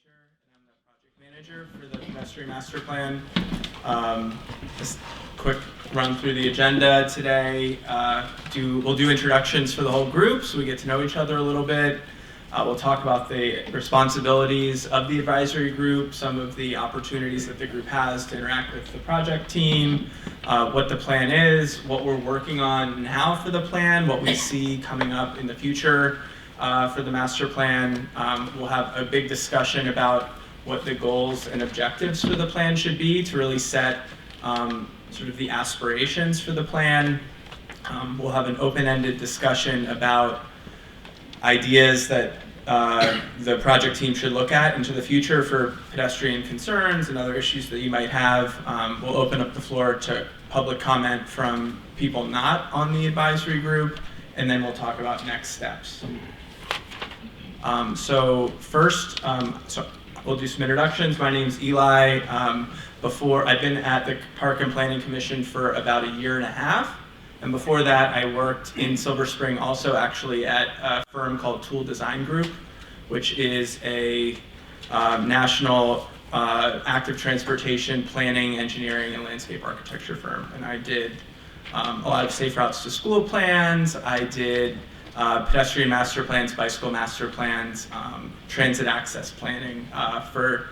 and I'm the project manager for the Pedestrian Master Plan. Just quick run through the agenda today. We'll do introductions for the whole group so we get to know each other a little bit. We'll talk about the responsibilities of the advisory group, some of the opportunities that the group has to interact with the project team, what the plan is, what we're working on now for the plan, what we see coming up in the future for the master plan. We'll have a big discussion about what the goals and objectives for the plan should be to really set sort of the aspirations for the plan. We'll have an open-ended discussion about ideas that the project team should look at into the future for pedestrian concerns and other issues that you might have. We'll open up the floor to public comment from people not on the advisory group, and then we'll talk about next steps. So first, we'll do some introductions. My name's Eli. I've been at the Park and Planning Commission for about 1.5 years. And before that, I worked in Silver Spring, also actually at a firm called Tool Design Group, which is a national active transportation planning, engineering, and landscape architecture firm. And I did a lot of safe routes to school plans. I did pedestrian master plans, bicycle master plans, transit access planning for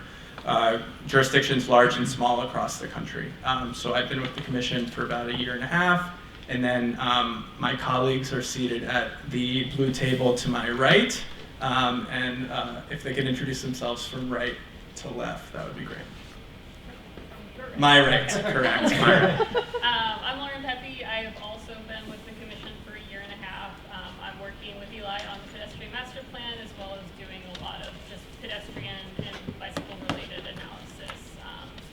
jurisdictions large and small across the country. So I've been with the commission for about 1.5 years. And then my colleagues are seated at the blue table to my right. And if they could introduce themselves from right to left, that would be great. My right, correct. My right. I'm Lauren Pepe. I have also been with the commission for 1.5 years. I'm working with Eli on the pedestrian master plan, as well as doing a lot of just pedestrian and bicycle-related analysis,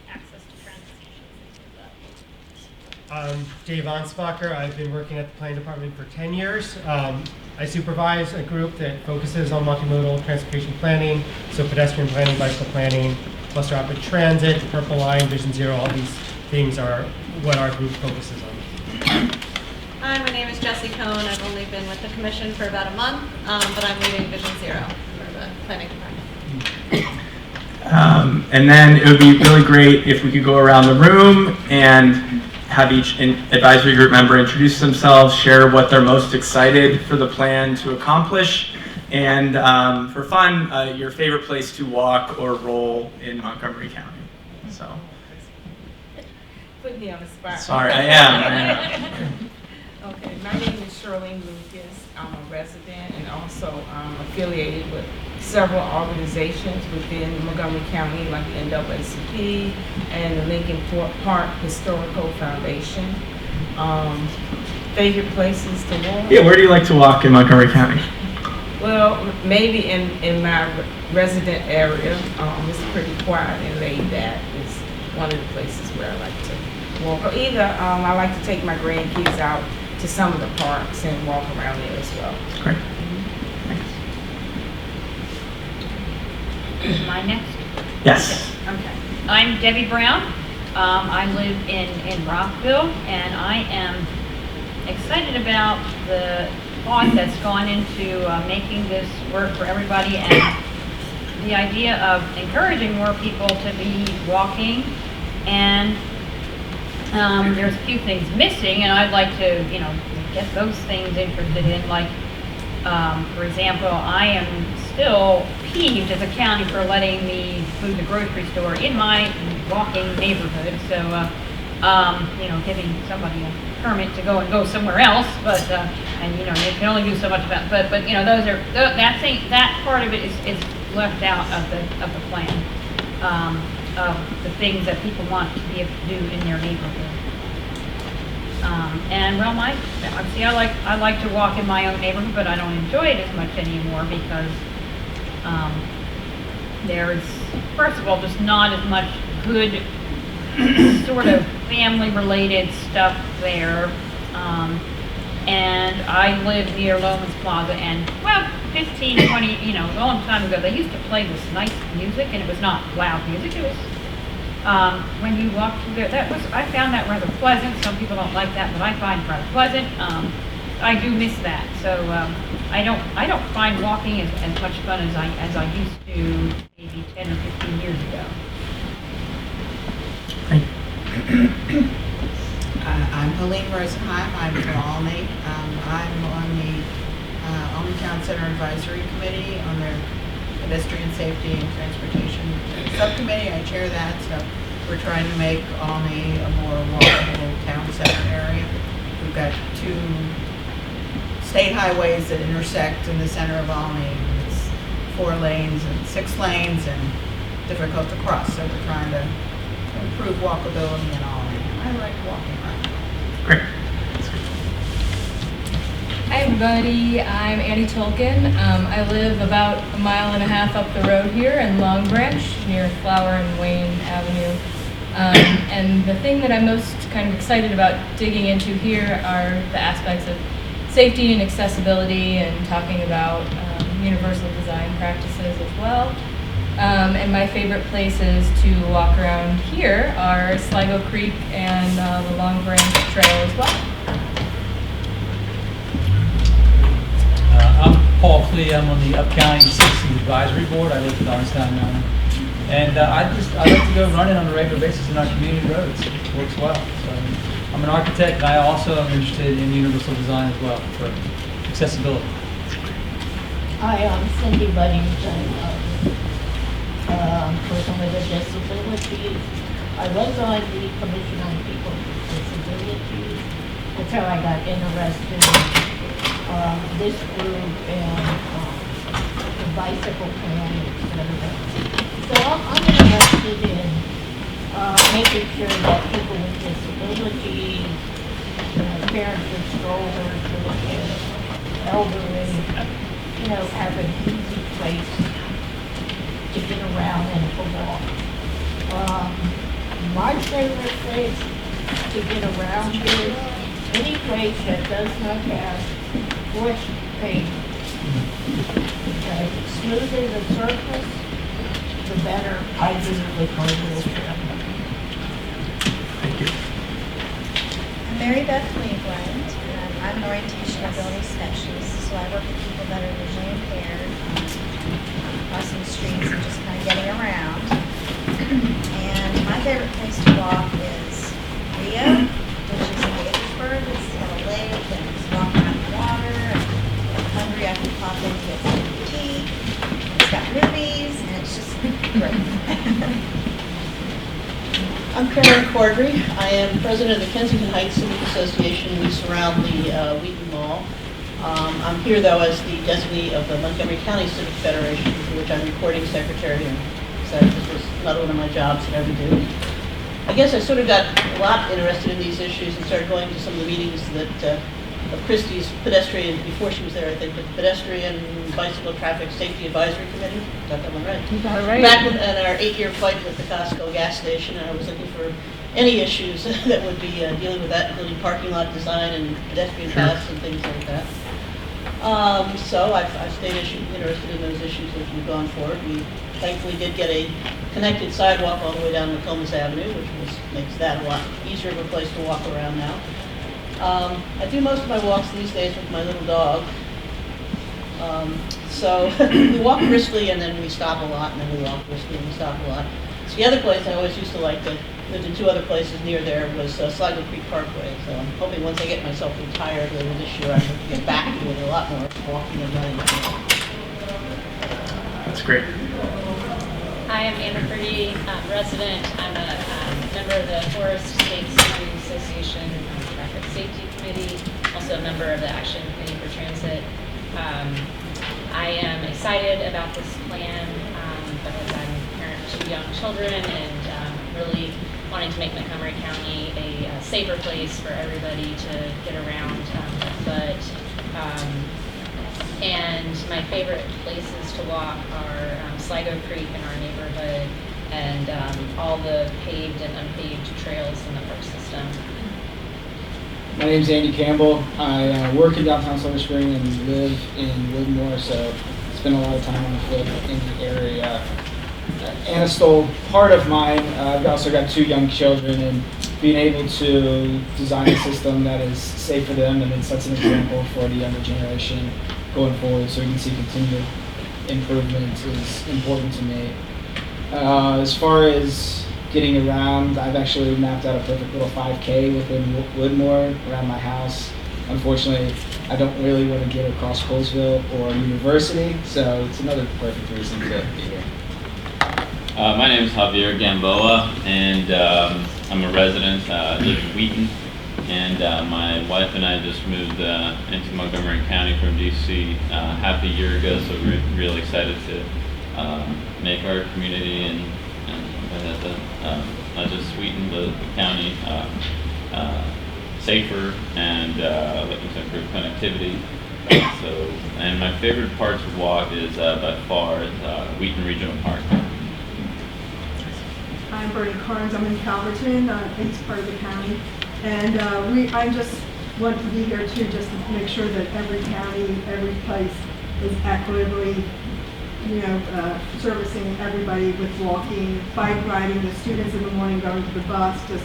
access to transit stations, things like that. I'm Dave Anspacher. I've been working at the planning department for 10 years. I supervise a group that focuses on multimodal transportation planning, so pedestrian planning, bicycle planning, cluster rapid transit, Purple Line, Vision Zero, all these things are what our group focuses on. Hi, my name is Jessie Cohn. I've only been with the commission for about a month, but I'm leading Vision Zero for the planning department. And then it would be really great if we could go around the room and have each advisory group member introduce themselves, share what they're most excited for the plan to accomplish, and for fun, your favorite place to walk or roll in Montgomery County. So, Put me on the spot. sorry, I am. Okay, my name is Charlene Lucas. I'm a resident and also affiliated with several organizations within Montgomery County, like the NAACP and the Lincoln Park Historical Foundation. Favorite places to walk? Yeah, where do you like to walk in Montgomery County? Well, maybe in my resident area. It's pretty quiet and laid back. It's one of the places where I like to walk. Or either I like to take my grandkids out to some of the parks and walk around there as well. Great. Am I next? Yes. Okay. I'm Debbie Brown. I live in Rockville, and I am excited about the thought that's gone into making this work for everybody, and the idea of encouraging more people to be walking. And there's a few things missing, and I'd like to, get those things interested in. Like, for example, I am still peeved as a county for letting me move the grocery store in my walking neighborhood. So, giving somebody a permit to go somewhere else, but you can only do so much about. But that part of it is left out of the plan, of the things that people want to be able to do in their neighborhood. I like to walk in my own neighborhood, but I don't enjoy it as much anymore because there is, first of all, just not as much good sort of family-related stuff there. And I live near Loman's Plaza, and 15, 20, a long time ago, they used to play this nice music, and it was not loud music. It was when you walk through there. I found that rather pleasant. Some people don't like that, but I find it rather pleasant. I do miss that. So I don't find walking as much fun as I used to maybe 10 or 15 years ago. I'm Helene Rosenheim. I'm from Alney. I'm on the Alney Town Center Advisory Committee on their Pedestrian Safety and Transportation Subcommittee. I chair that, so we're trying to make Alney a more walkable town center area. We've got 2 state highways that intersect in the center of Alney. It's 4 lanes and 6 lanes and difficult to cross, so we're trying to improve walkability in Alney. I like walking around. Great. Hi everybody, I'm Annie Tolkien. I live about 1.5 miles up the road here in Long Branch near Flower and Wayne Avenue. And the thing that I'm most kind of excited about digging into here are the aspects of safety and accessibility and talking about universal design practices as well. And my favorite places to walk around here are Sligo Creek and the Long Branch Trail as well. I'm Paul Klee. I'm on the Up-County Citizen Advisory Board. I live in Darnestown, Maryland. And I like to go running on a regular basis in our community roads. It works well. So I'm an architect, and I also am interested in universal design as well for accessibility. Hi, I'm Cindy Buddington. Person with a disability. I was on the Commission on People with Disabilities. That's how I got interested in this group and the bicycle plan, etc. So I'm interested in making sure that people with disabilities, parents with strollers, elderly, have an easy place to get around and to walk. My favorite place to get around is any place that does not have forced pavement. The smoother the surface, the better I do the cardio trip. Thank you. I'm Mary Beth Cleveland. I'm an orientation ability specialist, so I work with people that are visually impaired, crossing the streets and just kind of getting around. And my favorite place to walk is Rio, which is in Gaithersburg. It's got a lake and it's walking around the water. And if I'm hungry, I can pop in to get something to eat. It's got movies and it's just great. I'm Karen Cordry. I am president of the Kensington Heights Civic Association. We surround the Wheaton Mall. I'm here, though, as the designee of the Montgomery County Civic Federation, for which I'm recording secretary, and so this was not one of my jobs that I would do. I guess I sort of got a lot interested in these issues and started going to some of the meetings that of Christie's Pedestrian, before she was there, I think, the Pedestrian Bicycle Traffic Safety Advisory Committee. Got that one right? You got it right. Back in our 8-year fight with the Costco gas station, I was looking for any issues that would be dealing with that, including parking lot design and pedestrian paths and things like that. So I've stayed interested in those issues as we've gone forward. We thankfully did get a connected sidewalk all the way down McComas Avenue, which makes that a lot easier of a place to walk around now. I do most of my walks these days with my little dog. So we walk briskly and then we stop a lot, and then we walk briskly and we stop a lot. So the other place I always used to like to, lived in 2 other places near there, was Sligo Creek Parkway. So I'm hoping once I get myself retired later this year, I can get back to it a lot more walking and running. That's great. Hi, I'm Anna Purdy, resident. I'm a member of the Forest State Safety Association Traffic Safety Committee, also a member of the Action Committee for Transit. I am excited about this plan because I'm a parent of 2 young children and really wanting to make Montgomery County a safer place for everybody to get around. And my favorite places to walk are Sligo Creek in our neighborhood and all the paved and unpaved trails in the park system. My name is Andy Campbell. I work in downtown Silver Spring and live in Woodmore, so spend a lot of time on foot in the area. Anna stole part of mine. I've also got 2 young children, and being able to design a system that is safe for them and then sets an example for the younger generation going forward, so we can see continued improvement is important to me. As far as getting around, I've actually mapped out a perfect little 5K within Woodmore around my house. Unfortunately, I don't really want to get across Colesville or University, so it's another perfect reason to be here. My name is Javier Gamboa, and I'm a resident, live in Wheaton, and my wife and I just moved into Montgomery County from DC half a year ago, so we're really excited to make our community and not just Wheaton, but the county safer and looking to improve connectivity. And my favorite part to walk is by far Wheaton Regional Park. I'm Bernie Carnes. I'm in Calverton, east part of the county, and I just want to be here too, just to make sure that every county, every place is equitably, servicing everybody with walking, bike riding, the students in the morning going to the bus, just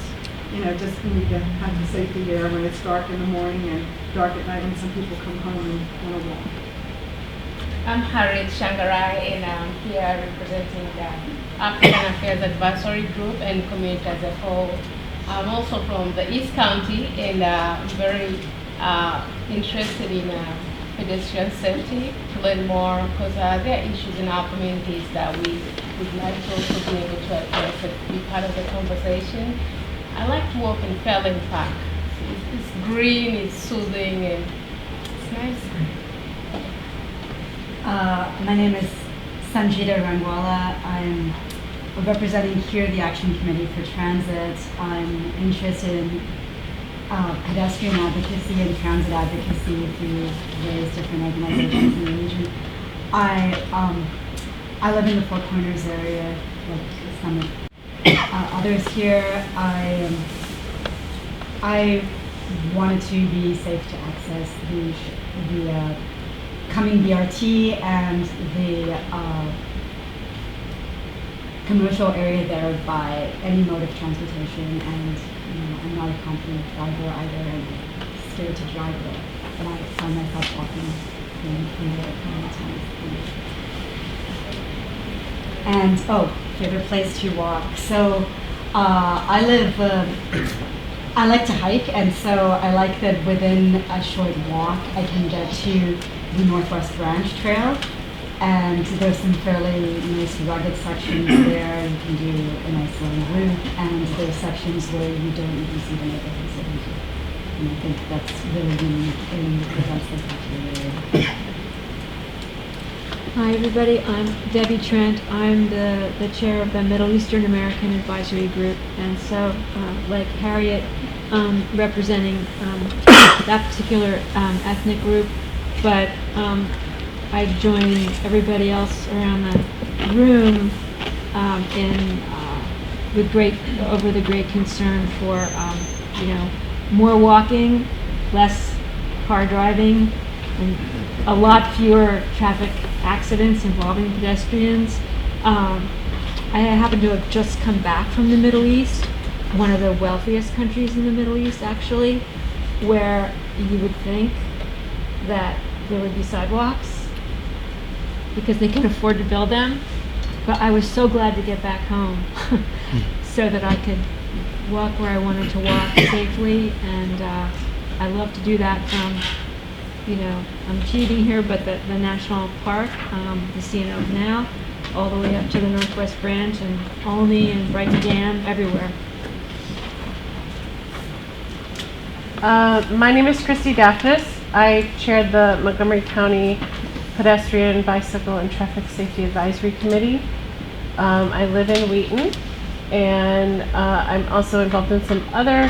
need to have the safety there when it's dark in the morning and dark at night when some people come home and want to walk. I'm Harriet Shangarai, and I'm here representing the African Affairs Advisory Group and community as a whole. I'm also from the East County, and I'm very interested in pedestrian safety to learn more, because there are issues in our communities that we would like to also be able to address and be part of the conversation. I like to walk in Fairlane Park. It's green, it's soothing, and it's nice. My name is Sanjita Rangwala. I'm representing here the Action Committee for Transit. I'm interested in pedestrian advocacy and transit advocacy through various different organizations in the region. I live in the Four Corners area, like some of others here. I wanted to be safe to access the coming BRT and the commercial area there by any mode of transportation, and I'm not a confident driver either, and scared to drive there, but I find myself walking in there all the time. And favorite place to walk. So I like to hike, and so I like that within a short walk I can get to the Northwest Branch Trail, and there's some fairly nice rugged sections there. You can do a nice long route, and there's sections where you don't even see the neighborhoods that you do. And I think that's really unique and presents the country. Hi everybody, I'm Debbie Trent. I'm the chair of the Middle Eastern American Advisory Group, and so like Harriet, representing that particular ethnic group, but I join everybody else around the room over the great concern for more walking, less car driving, and a lot fewer traffic accidents involving pedestrians. I happen to have just come back from the Middle East, one of the wealthiest countries in the Middle East actually, where you would think that there would be sidewalks because they can afford to build them. But I was so glad to get back home so that I could walk where I wanted to walk safely, and I love to do that from, I'm cheating here, but the national park, the CNO Canal, all the way up to the Northwest Branch and Olney and Brighton Dam, everywhere. My name is Christy Daphnis. I chair the Montgomery County Pedestrian, Bicycle, and Traffic Safety Advisory Committee. I live in Wheaton, and I'm also involved in some other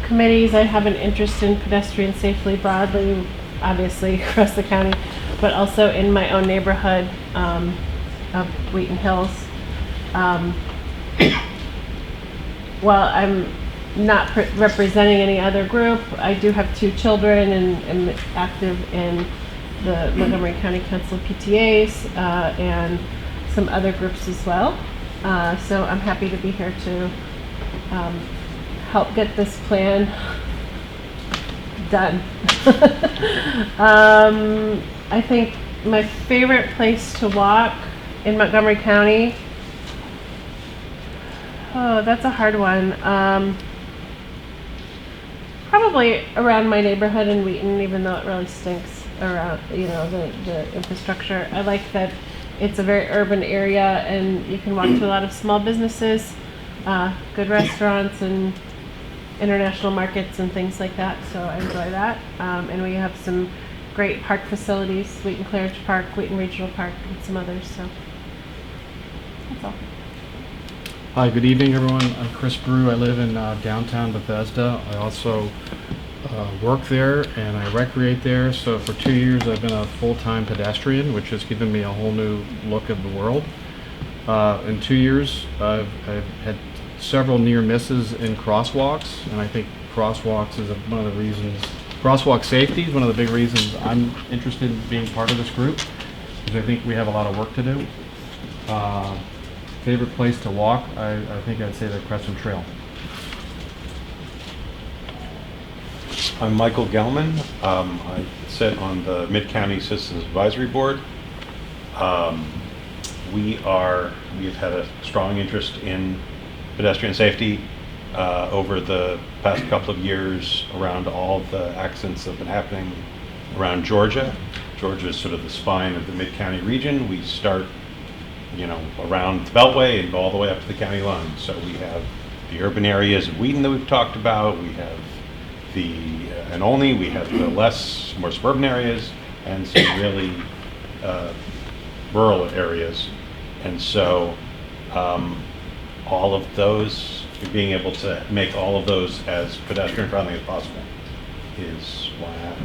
committees. I have an interest in pedestrian safely broadly, obviously across the county, but also in my own neighborhood of Wheaton Hills. While I'm not representing any other group, I do have 2 children and am active in the Montgomery County Council of PTAs, and some other groups as well. So I'm happy to be here to help get this plan done. I think my favorite place to walk in Montgomery County, oh, that's a hard one. Probably around my neighborhood in Wheaton, even though it really stinks around, the infrastructure. I like that it's a very urban area and you can walk to a lot of small businesses, good restaurants and international markets and things like that, so I enjoy that. And we have some great park facilities, Wheaton Claridge Park, Wheaton Regional Park, and some others, so that's all. Hi, good evening everyone. I'm Chris Brew. I live in downtown Bethesda. I also work there and I recreate there. So for 2 years I've been a full-time pedestrian, which has given me a whole new look at the world. In 2 years I've had several near misses in crosswalks, and I think crosswalks is one of the reasons, crosswalk safety is one of the big reasons I'm interested in being part of this group, because I think we have a lot of work to do. Favorite place to walk, I think I'd say the Crescent Trail. I'm Michael Gelman. I sit on the Mid-County Citizens Advisory Board. We have had a strong interest in pedestrian safety over the past couple of years around all the accidents that have been happening around Georgia. Georgia is sort of the spine of the Mid-County region. We start around the Beltway and go all the way up to the county line. So we have the urban areas of Wheaton that we've talked about. We have we have the more suburban areas and some really rural areas. And so all of those, being able to make all of those as pedestrian friendly as possible is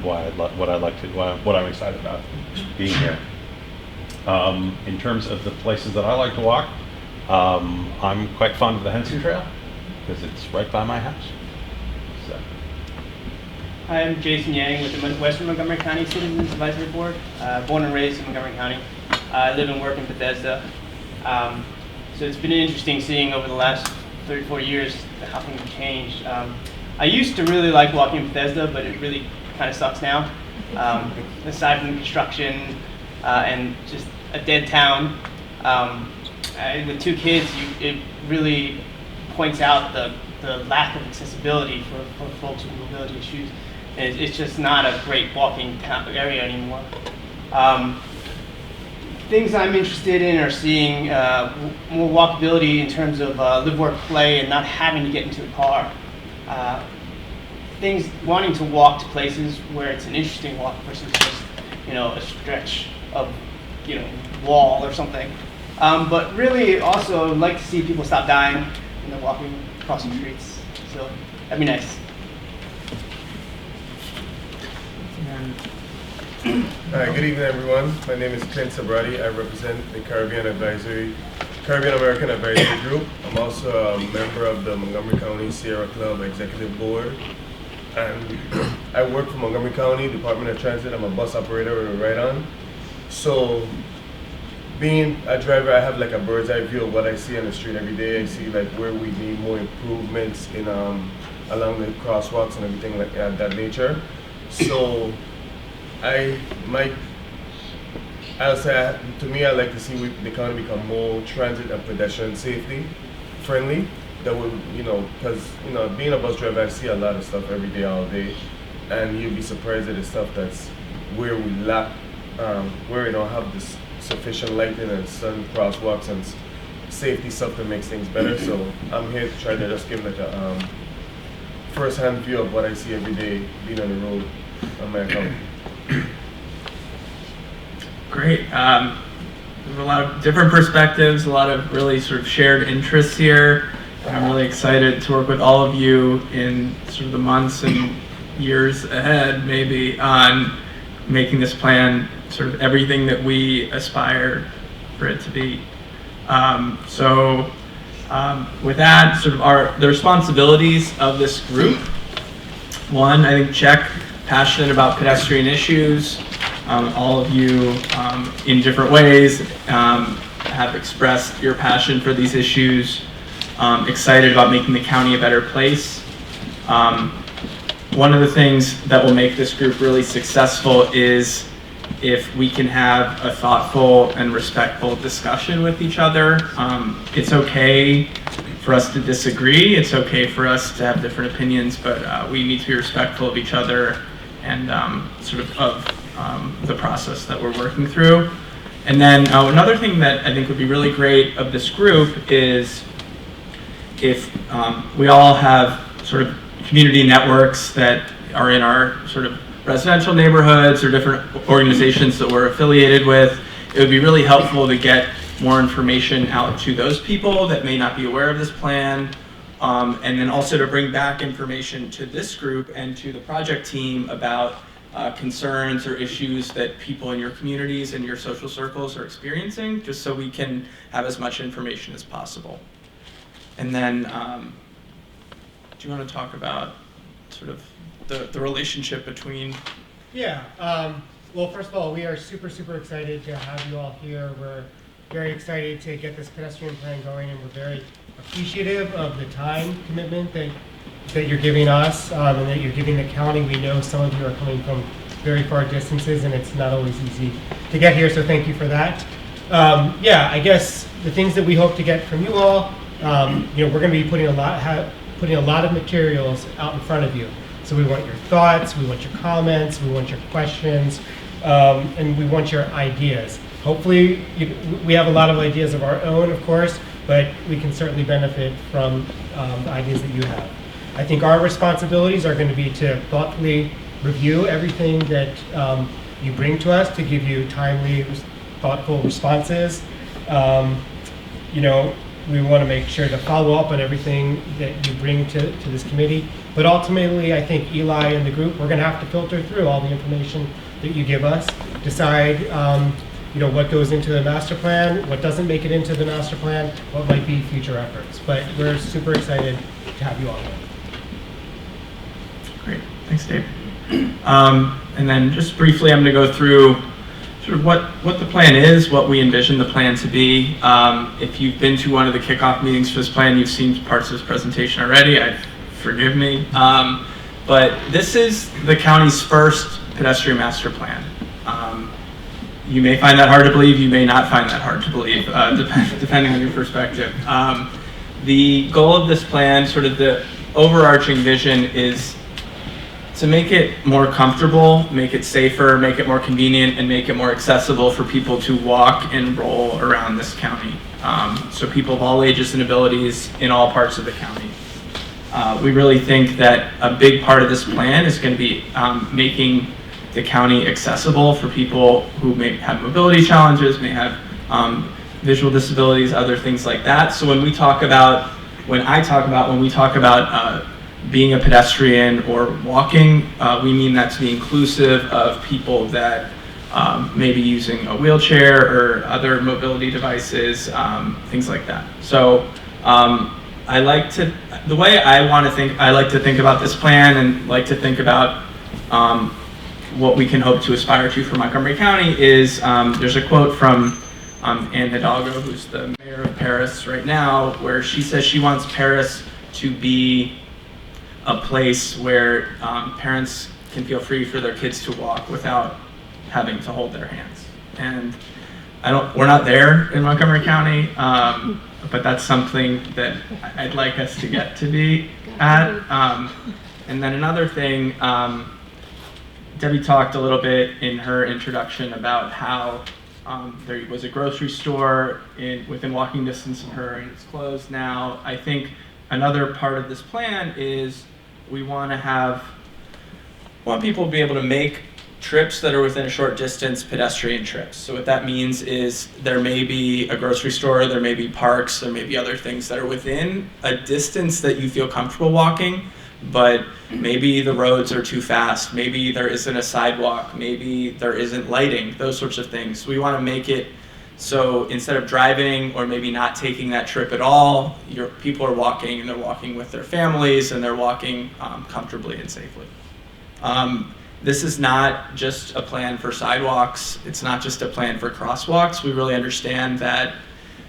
what I'm excited about being here. In terms of the places that I like to walk, I'm quite fond of the Henson Trail because it's right by my house. So. Hi, I'm Jason Yang with the Western Montgomery County Citizens Advisory Board. Born and raised in Montgomery County. I live and work in Bethesda. So it's been interesting seeing over the last 34 years how things have changed. I used to really like walking in Bethesda, but it really kind of sucks now. Aside from the construction and just a dead town, with 2 kids, it really points out the lack of accessibility for folks with mobility issues. And it's just not a great walking area anymore. Things I'm interested in are seeing more walkability in terms of live, work, play, and not having to get into the car. Wanting to walk to places where it's an interesting walk versus just, a stretch of, wall or something. But really also I'd like to see people stop dying when they're walking, crossing streets. So that'd be nice. Hi, good evening everyone. My name is Clint Sabrati. I represent the Caribbean American Advisory Group. I'm also a member of the Montgomery County Sierra Club Executive Board. And I work for Montgomery County Department of Transit. I'm a bus operator with a ride-on. So being a driver, I have like a bird's eye view of what I see on the street every day. I see like where we need more improvements in along the crosswalks and everything like that nature. So I'll say, to me, I like to see the county become more transit and pedestrian safety friendly. That would, because, being a bus driver, I see a lot of stuff every day, all day. And you'd be surprised at the stuff that's where we lack, where we don't have this sufficient lighting and sun crosswalks and safety stuff that makes things better. So I'm here to try to just give like a first-hand view of what I see every day being on the road on my account. Great. There's a lot of different perspectives, a lot of really sort of shared interests here. I'm really excited to work with all of you in sort of the months and years ahead, maybe, on making this plan sort of everything that we aspire for it to be. With that, sort of the responsibilities of this group. One, I think check, passionate about pedestrian issues. All of you in different ways have expressed your passion for these issues, excited about making the county a better place. One of the things that will make this group really successful is if we can have a thoughtful and respectful discussion with each other. It's okay for us to disagree. It's okay for us to have different opinions, but we need to be respectful of each other and the process that we're working through. And then another thing that I think would be really great of this group is if we all have sort of community networks that are in our sort of residential neighborhoods or different organizations that we're affiliated with. It would be really helpful to get more information out to those people that may not be aware of this plan, and then also to bring back information to this group and to the project team about concerns or issues that people in your communities and your social circles are experiencing, just so we can have as much information as possible. And then, do you want to talk about sort of the relationship between? Yeah. Well, first of all, we are super excited to have you all here. We're very excited to get this pedestrian plan going, and we're very appreciative of the time commitment that you're giving us and that you're giving the county. We know some of you are coming from very far distances, and it's not always easy to get here, so thank you for that. Yeah, I guess the things that we hope to get from you all, we're going to be putting a lot of materials out in front of you. So we want your thoughts, we want your comments, we want your questions, and we want your ideas. Hopefully, we have a lot of ideas of our own, of course, but we can certainly benefit from the ideas that you have. I think our responsibilities are going to be to thoughtfully review everything that you bring to us, to give you timely, thoughtful responses. We want to make sure to follow up on everything that you bring to this committee. But ultimately, I think Eli and the group, we're going to have to filter through all the information that you give us, decide what goes into the master plan, what doesn't make it into the master plan, what might be future efforts. But we're super excited to have you all here. Great, thanks, Dave. And then just briefly, I'm going to go through sort of what the plan is, what we envision the plan to be. If you've been to one of the kickoff meetings for this plan, you've seen parts of this presentation already. Forgive me. But this is the county's first pedestrian master plan. You may find that hard to believe, you may not find that hard to believe, depending on your perspective. The goal of this plan, sort of the overarching vision, is to make it more comfortable, make it safer, make it more convenient, and make it more accessible for people to walk and roll around this county. So people of all ages and abilities in all parts of the county. We really think that a big part of this plan is going to be making the county accessible for people who may have mobility challenges, may have visual disabilities, other things like that. So when we talk about, when we talk about being a pedestrian or walking, we mean that to be inclusive of people that may be using a wheelchair or other mobility devices, things like that. So I like to think about this plan and like to think about what we can hope to aspire to for Montgomery County is, there's a quote from Anne Hidalgo, who's the mayor of Paris right now, where she says she wants Paris to be a place where parents can feel free for their kids to walk without having to hold their hands. And we're not there in Montgomery County, but that's something that I'd like us to get to be at. And then another thing, Debbie talked a little bit in her introduction about how there was a grocery store within walking distance of her and it's closed now. I think another part of this plan is we want people to be able to make trips that are within a short distance pedestrian trips. So what that means is there may be a grocery store, there may be parks, there may be other things that are within a distance that you feel comfortable walking, but maybe the roads are too fast, maybe there isn't a sidewalk, maybe there isn't lighting, those sorts of things. We want to make it so instead of driving or maybe not taking that trip at all, people are walking and they're walking with their families and they're walking comfortably and safely. This is not just a plan for sidewalks. It's not just a plan for crosswalks. We really understand that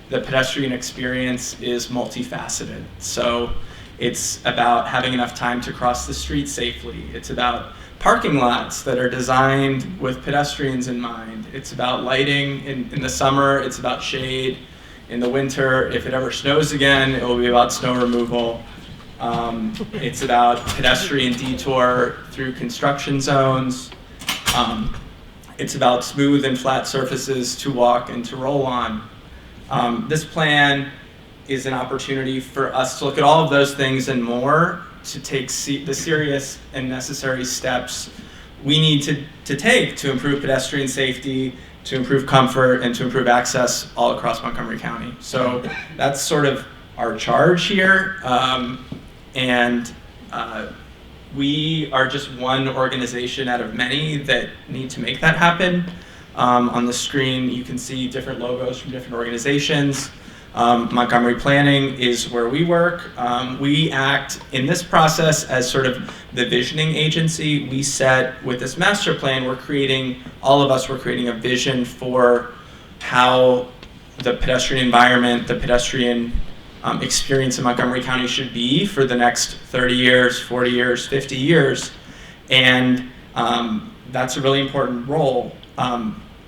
the pedestrian experience is multifaceted. So it's about having enough time to cross the street safely. It's about parking lots that are designed with pedestrians in mind. It's about lighting in the summer. It's about shade in the winter. If it ever snows again, it will be about snow removal. It's about pedestrian detour through construction zones. It's about smooth and flat surfaces to walk and to roll on. This plan is an opportunity for us to look at all of those things and more, to take the serious and necessary steps we need to take to improve pedestrian safety, to improve comfort, and to improve access all across Montgomery County. So that's sort of our charge here. We are just one organization out of many that need to make that happen. On the screen, you can see different logos from different organizations. Montgomery Planning is where we work. We act in this process as sort of the visioning agency. We set, with this master plan, we're creating a vision for how the pedestrian environment, the pedestrian experience in Montgomery County should be for the next 30 years, 40 years, 50 years. And that's a really important role.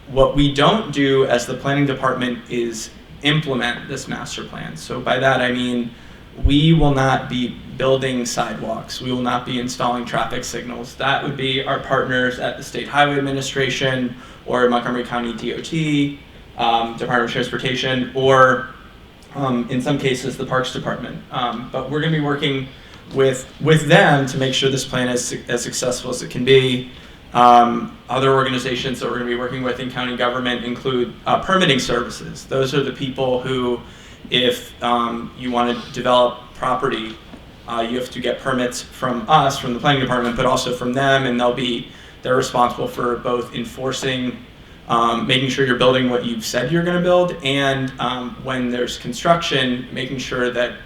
What we don't do as the planning department is implement this master plan. So by that I mean we will not be building sidewalks. We will not be installing traffic signals. That would be our partners at the State Highway Administration or Montgomery County DOT, Department of Transportation, or in some cases the Parks Department. But we're going to be working with them to make sure this plan is as successful as it can be. Other organizations that we're going to be working with in county government include permitting services. Those are the people who, if you want to develop property, you have to get permits from us, from the planning department, but also from them, and they're responsible for both enforcing, making sure you're building what you've said you're going to build, and when there's construction, making sure that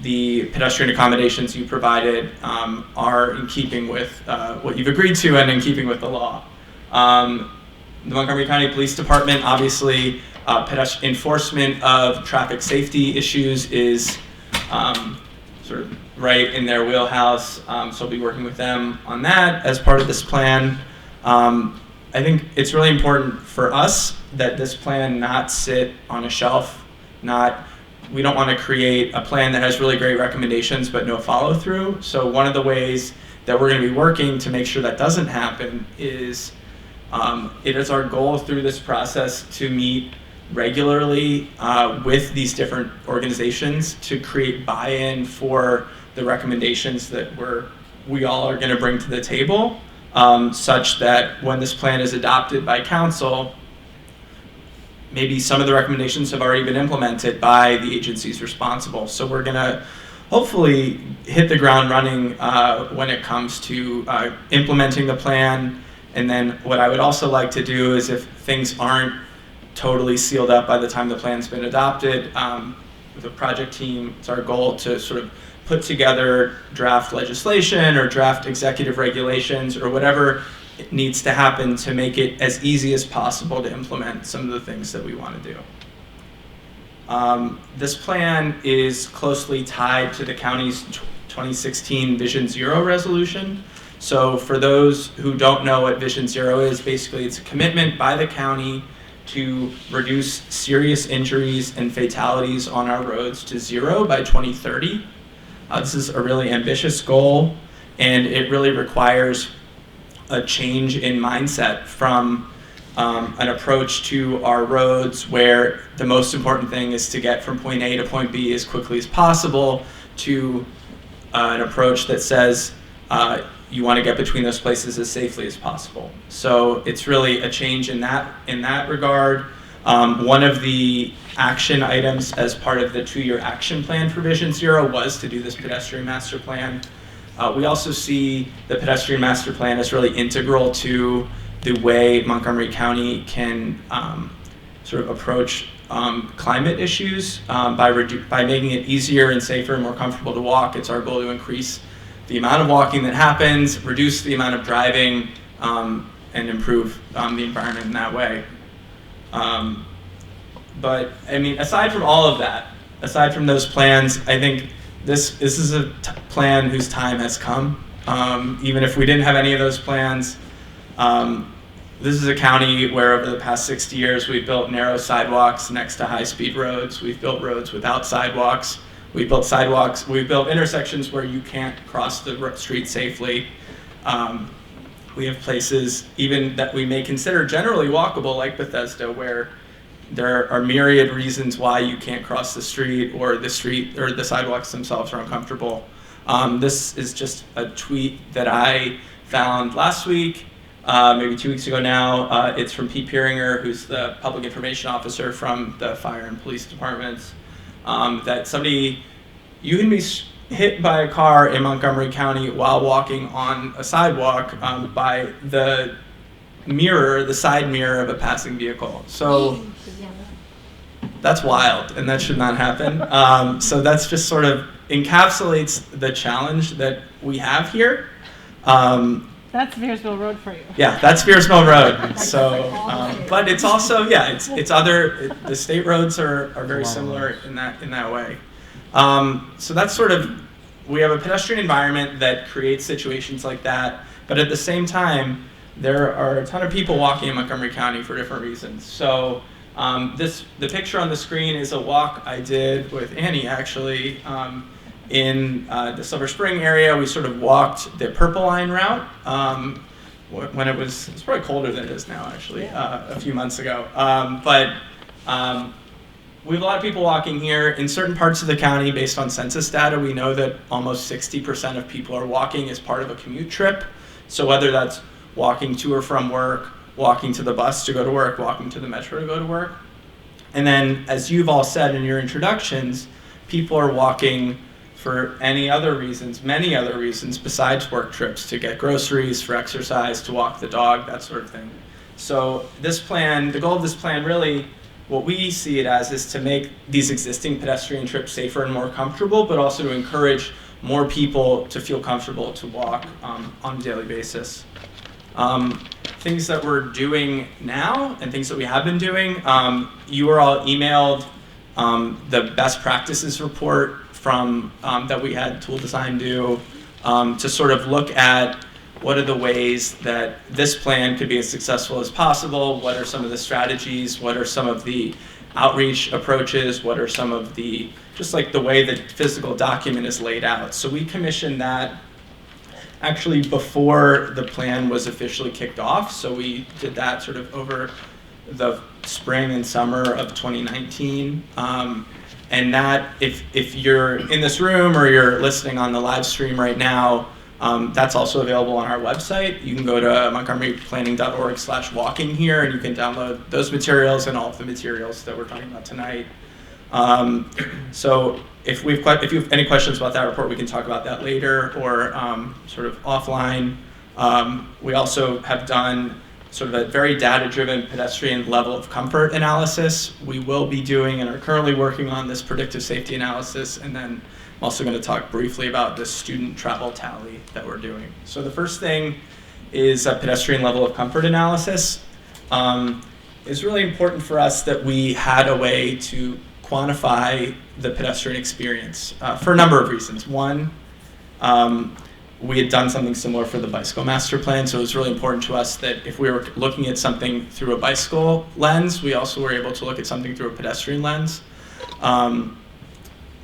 the pedestrian accommodations you provided are in keeping with what you've agreed to and in keeping with the law. The Montgomery County Police Department, obviously, enforcement of traffic safety issues is sort of right in their wheelhouse, so I'll be working with them on that as part of this plan. I think it's really important for us that this plan not sit on a shelf, we don't want to create a plan that has really great recommendations but no follow through. So one of the ways that we're going to be working to make sure that doesn't happen is it is our goal through this process to meet regularly with these different organizations to create buy-in for the recommendations that we all are going to bring to the table, such that when this plan is adopted by council, maybe some of the recommendations have already been implemented by the agencies responsible. So we're going to hopefully hit the ground running when it comes to implementing the plan. And then what I would also like to do is, if things aren't totally sealed up by the time the plan's been adopted, with a project team, it's our goal to sort of put together draft legislation or draft executive regulations or whatever it needs to happen to make it as easy as possible to implement some of the things that we want to do. This plan is closely tied to the county's 2016 Vision Zero resolution. So for those who don't know what Vision Zero is, basically it's a commitment by the county to reduce serious injuries and fatalities on our roads to zero by 2030. This is a really ambitious goal, and it really requires a change in mindset from an approach to our roads where the most important thing is to get from point A to point B as quickly as possible, to an approach that says you want to get between those places as safely as possible. So it's really a change in that regard. One of the action items as part of the 2-year action plan for Vision Zero was to do this pedestrian master plan. We also see the pedestrian master plan as really integral to the way Montgomery County can sort of approach climate issues by making it easier and safer and more comfortable to walk. It's our goal to increase the amount of walking that happens, reduce the amount of driving, and improve the environment in that way. But I mean, aside from all of that, aside from those plans, I think this is a plan whose time has come. Even if we didn't have any of those plans, this is a county where over the past 60 years we've built narrow sidewalks next to high-speed roads. We've built roads without sidewalks. We've built sidewalks. We've built intersections where you can't cross the street safely. We have places even that we may consider generally walkable, like Bethesda, where there are myriad reasons why you can't cross the street or the sidewalks themselves are uncomfortable. This is just a tweet that I found last week, maybe 2 weeks ago now. It's from Pete Pieringer, who's the public information officer from the fire and police departments. That you can be hit by a car in Montgomery County while walking on a sidewalk by the side mirror of a passing vehicle. So that's wild, and that should not happen. So that's just sort of encapsulates the challenge that we have here. That's Viersville Road for you. Yeah, that's Viersville Road. So, but it's also, the state roads are very similar in that way. So that's sort of, we have a pedestrian environment that creates situations like that, but at the same time, there are a ton of people walking in Montgomery County for different reasons. So the picture on the screen is a walk I did with Annie, actually, in the Silver Spring area. We sort of walked the Purple Line route when it's probably colder than it is now, actually, a few months ago. We have a lot of people walking here. In certain parts of the county, based on census data, we know that almost 60% of people are walking as part of a commute trip. So whether that's walking to or from work, walking to the bus to go to work, walking to the metro to go to work. And then, as you've all said in your introductions, people are walking for many other reasons besides work trips, to get groceries, for exercise, to walk the dog, that sort of thing. So the goal of this plan, really, what we see it as, is to make these existing pedestrian trips safer and more comfortable, but also to encourage more people to feel comfortable to walk on a daily basis. Things that we're doing now and things that we have been doing, you were all emailed the best practices report from that we had Tool Design do to sort of look at what are the ways that this plan could be as successful as possible, what are some of the strategies, what are some of the outreach approaches, what are some of the, just like the way the physical document is laid out. So we commissioned that actually before the plan was officially kicked off. So we did that sort of over the spring and summer of 2019. And that, if you're in this room or you're listening on the live stream right now, that's also available on our website. You can go to montgomeryplanning.org/walking here, and you can download those materials and all of the materials that we're talking about tonight. So if you have any questions about that report, we can talk about that later or sort of offline. We also have done sort of a very data-driven pedestrian level of comfort analysis. We will be doing and are currently working on this predictive safety analysis, and then I'm also going to talk briefly about the student travel tally that we're doing. So the first thing is a pedestrian level of comfort analysis. It's really important for us that we had a way to quantify the pedestrian experience for a number of reasons. One, we had done something similar for the bicycle master plan, so it was really important to us that if we were looking at something through a bicycle lens, we also were able to look at something through a pedestrian lens.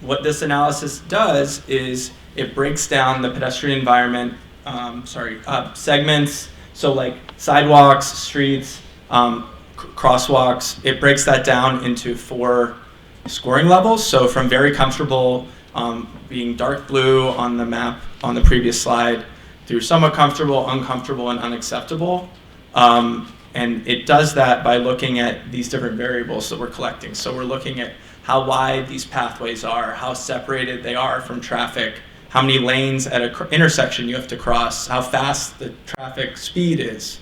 What this analysis does is it breaks down the pedestrian environment, segments, so like sidewalks, streets, crosswalks. It breaks that down into 4 scoring levels. So from very comfortable, being dark blue on the map on the previous slide, through somewhat comfortable, uncomfortable, and unacceptable. And it does that by looking at these different variables that we're collecting. So we're looking at how wide these pathways are, how separated they are from traffic, how many lanes at an intersection you have to cross, how fast the traffic speed is,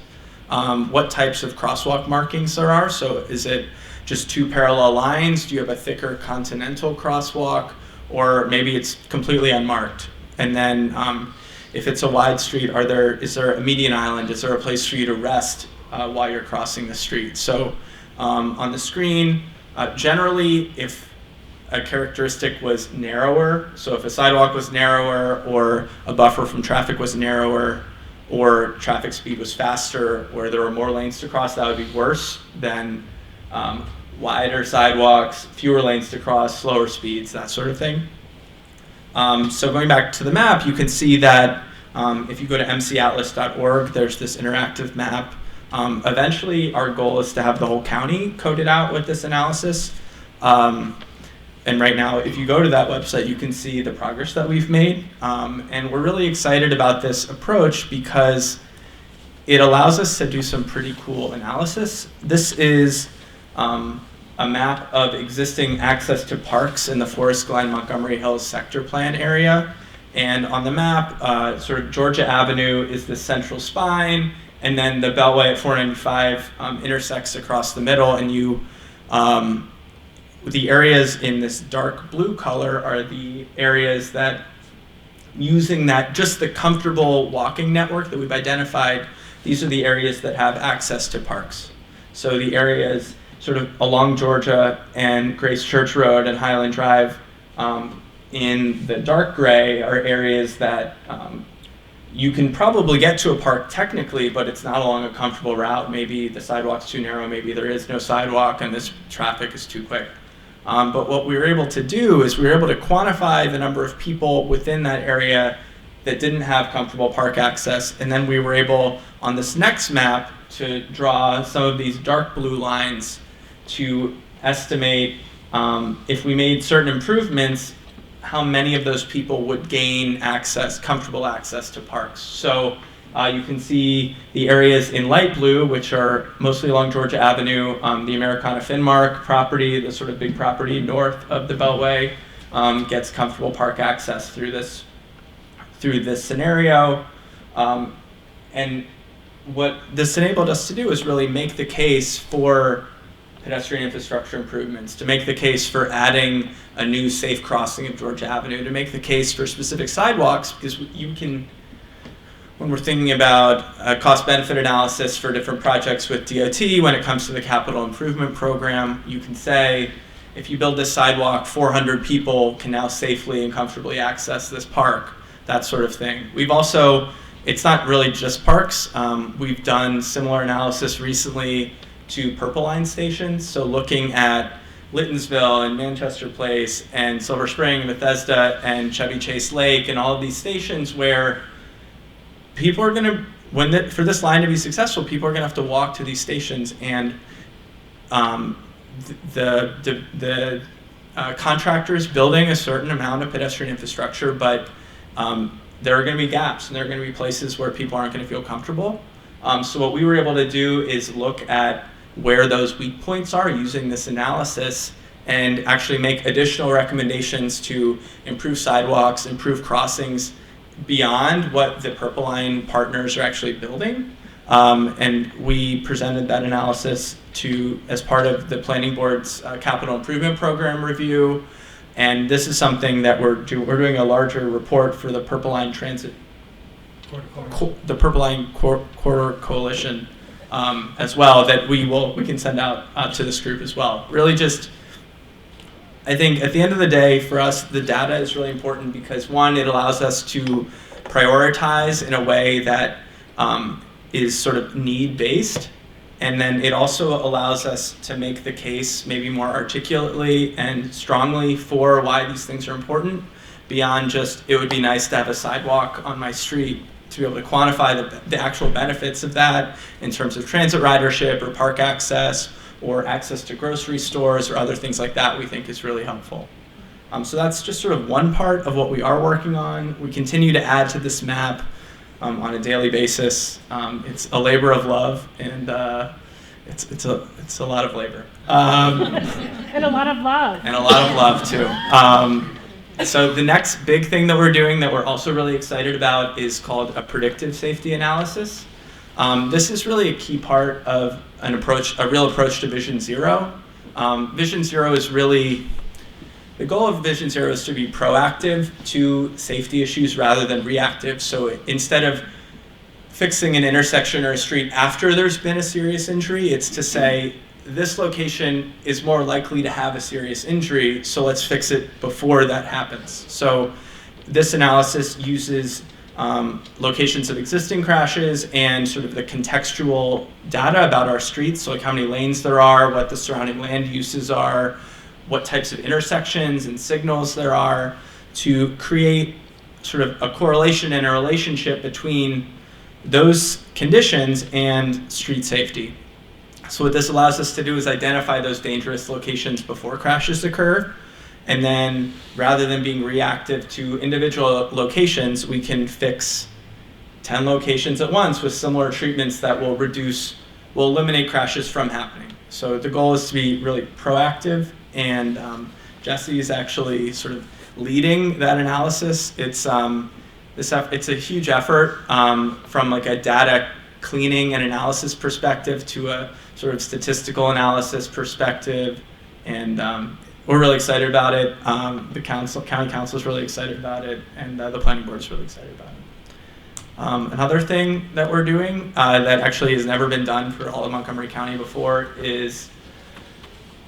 what types of crosswalk markings there are. So is it just 2 parallel lines? Do you have a thicker continental crosswalk? Or maybe it's completely unmarked. And then if it's a wide street, is there a median island? Is there a place for you to rest while you're crossing the street? So on the screen, Generally, if a characteristic was narrower, so if a sidewalk was narrower or a buffer from traffic was narrower or traffic speed was faster or there were more lanes to cross, that would be worse than wider sidewalks, fewer lanes to cross, slower speeds, that sort of thing. So going back to the map, you can see that if you go to mcatlas.org, there's this interactive map. Eventually, our goal is to have the whole county coded out with this analysis. And right now, if you go to that website, you can see the progress that we've made. And we're really excited about this approach because it allows us to do some pretty cool analysis. This is a map of existing access to parks in the Forest Glen, Montgomery Hills sector plan area. And on the map, sort of Georgia Avenue is the central spine, and then the Beltway at 495 intersects across the middle, and you the areas in this dark blue color are the areas that, using that, just the comfortable walking network that we've identified, these are the areas that have access to parks. So the areas sort of along Georgia and Grace Church Road and Highland Drive in the dark gray are areas that you can probably get to a park technically, but it's not along a comfortable route. Maybe the sidewalk's too narrow, maybe there is no sidewalk and this traffic is too quick. But what we were able to do is we were able to quantify the number of people within that area that didn't have comfortable park access, and then we were able, on this next map, to draw some of these dark blue lines to estimate if we made certain improvements, how many of those people would gain access, comfortable access to parks. So you can see the areas in light blue, which are mostly along Georgia Avenue, the Americana Finmark property, the sort of big property north of the Beltway, gets comfortable park access through this scenario. And what this enabled us to do is really make the case for pedestrian infrastructure improvements, to make the case for adding a new safe crossing of Georgia Avenue, to make the case for specific sidewalks, because you can, when we're thinking about a cost-benefit analysis for different projects with DOT, when it comes to the capital improvement program, you can say, if you build this sidewalk, 400 people can now safely and comfortably access this park, that sort of thing. We've also, it's not really just parks. We've done similar analysis recently to Purple Line stations, so looking at Littonsville and Manchester Place and Silver Spring, Bethesda and Chevy Chase Lake and all of these stations where people are going to, for this line to be successful, people are going to have to walk to these stations, and the contractor is building a certain amount of pedestrian infrastructure, but there are going to be gaps and there are going to be places where people aren't going to feel comfortable. So what we were able to do is look at where those weak points are using this analysis and actually make additional recommendations to improve sidewalks, improve crossings beyond what the Purple Line partners are actually building. And we presented that analysis as part of the Planning Board's Capital Improvement Program review. And this is something that we're doing a larger report for the Purple Line Transit, the Purple Line Corridor Coalition as well, that we can send out to this group as well. Really just, I think at the end of the day, for us, the data is really important because one, it allows us to prioritize in a way that is sort of need-based. And then it also allows us to make the case maybe more articulately and strongly for why these things are important, beyond just, it would be nice to have a sidewalk on my street, to be able to quantify the actual benefits of that in terms of transit ridership or park access or access to grocery stores or other things like that, we think is really helpful. So that's just sort of one part of what we are working on. We continue to add to this map on a daily basis. It's a labor of love, and it's a lot of labor. And a lot of love. And a lot of love too. So the next big thing that we're doing that we're also really excited about is called a predictive safety analysis. This is really a key part of a real approach to Vision Zero. Vision Zero is really, the goal of Vision Zero is to be proactive to safety issues rather than reactive. So instead of fixing an intersection or a street after there's been a serious injury, it's to say, this location is more likely to have a serious injury, so let's fix it before that happens. So this analysis uses locations of existing crashes and sort of the contextual data about our streets, so like how many lanes there are, what the surrounding land uses are, what types of intersections and signals there are, to create sort of a correlation and a relationship between those conditions and street safety. So what this allows us to do is identify those dangerous locations before crashes occur, and then rather than being reactive to individual locations, we can fix 10 locations at once with similar treatments that will eliminate crashes from happening. So the goal is to be really proactive, and Jesse is actually sort of leading that analysis. It's a huge effort from like a data cleaning and analysis perspective to a sort of statistical analysis perspective, and we're really excited about it. The county council is really excited about it, and the planning board is really excited about it. Another thing that we're doing that actually has never been done for all of Montgomery County before is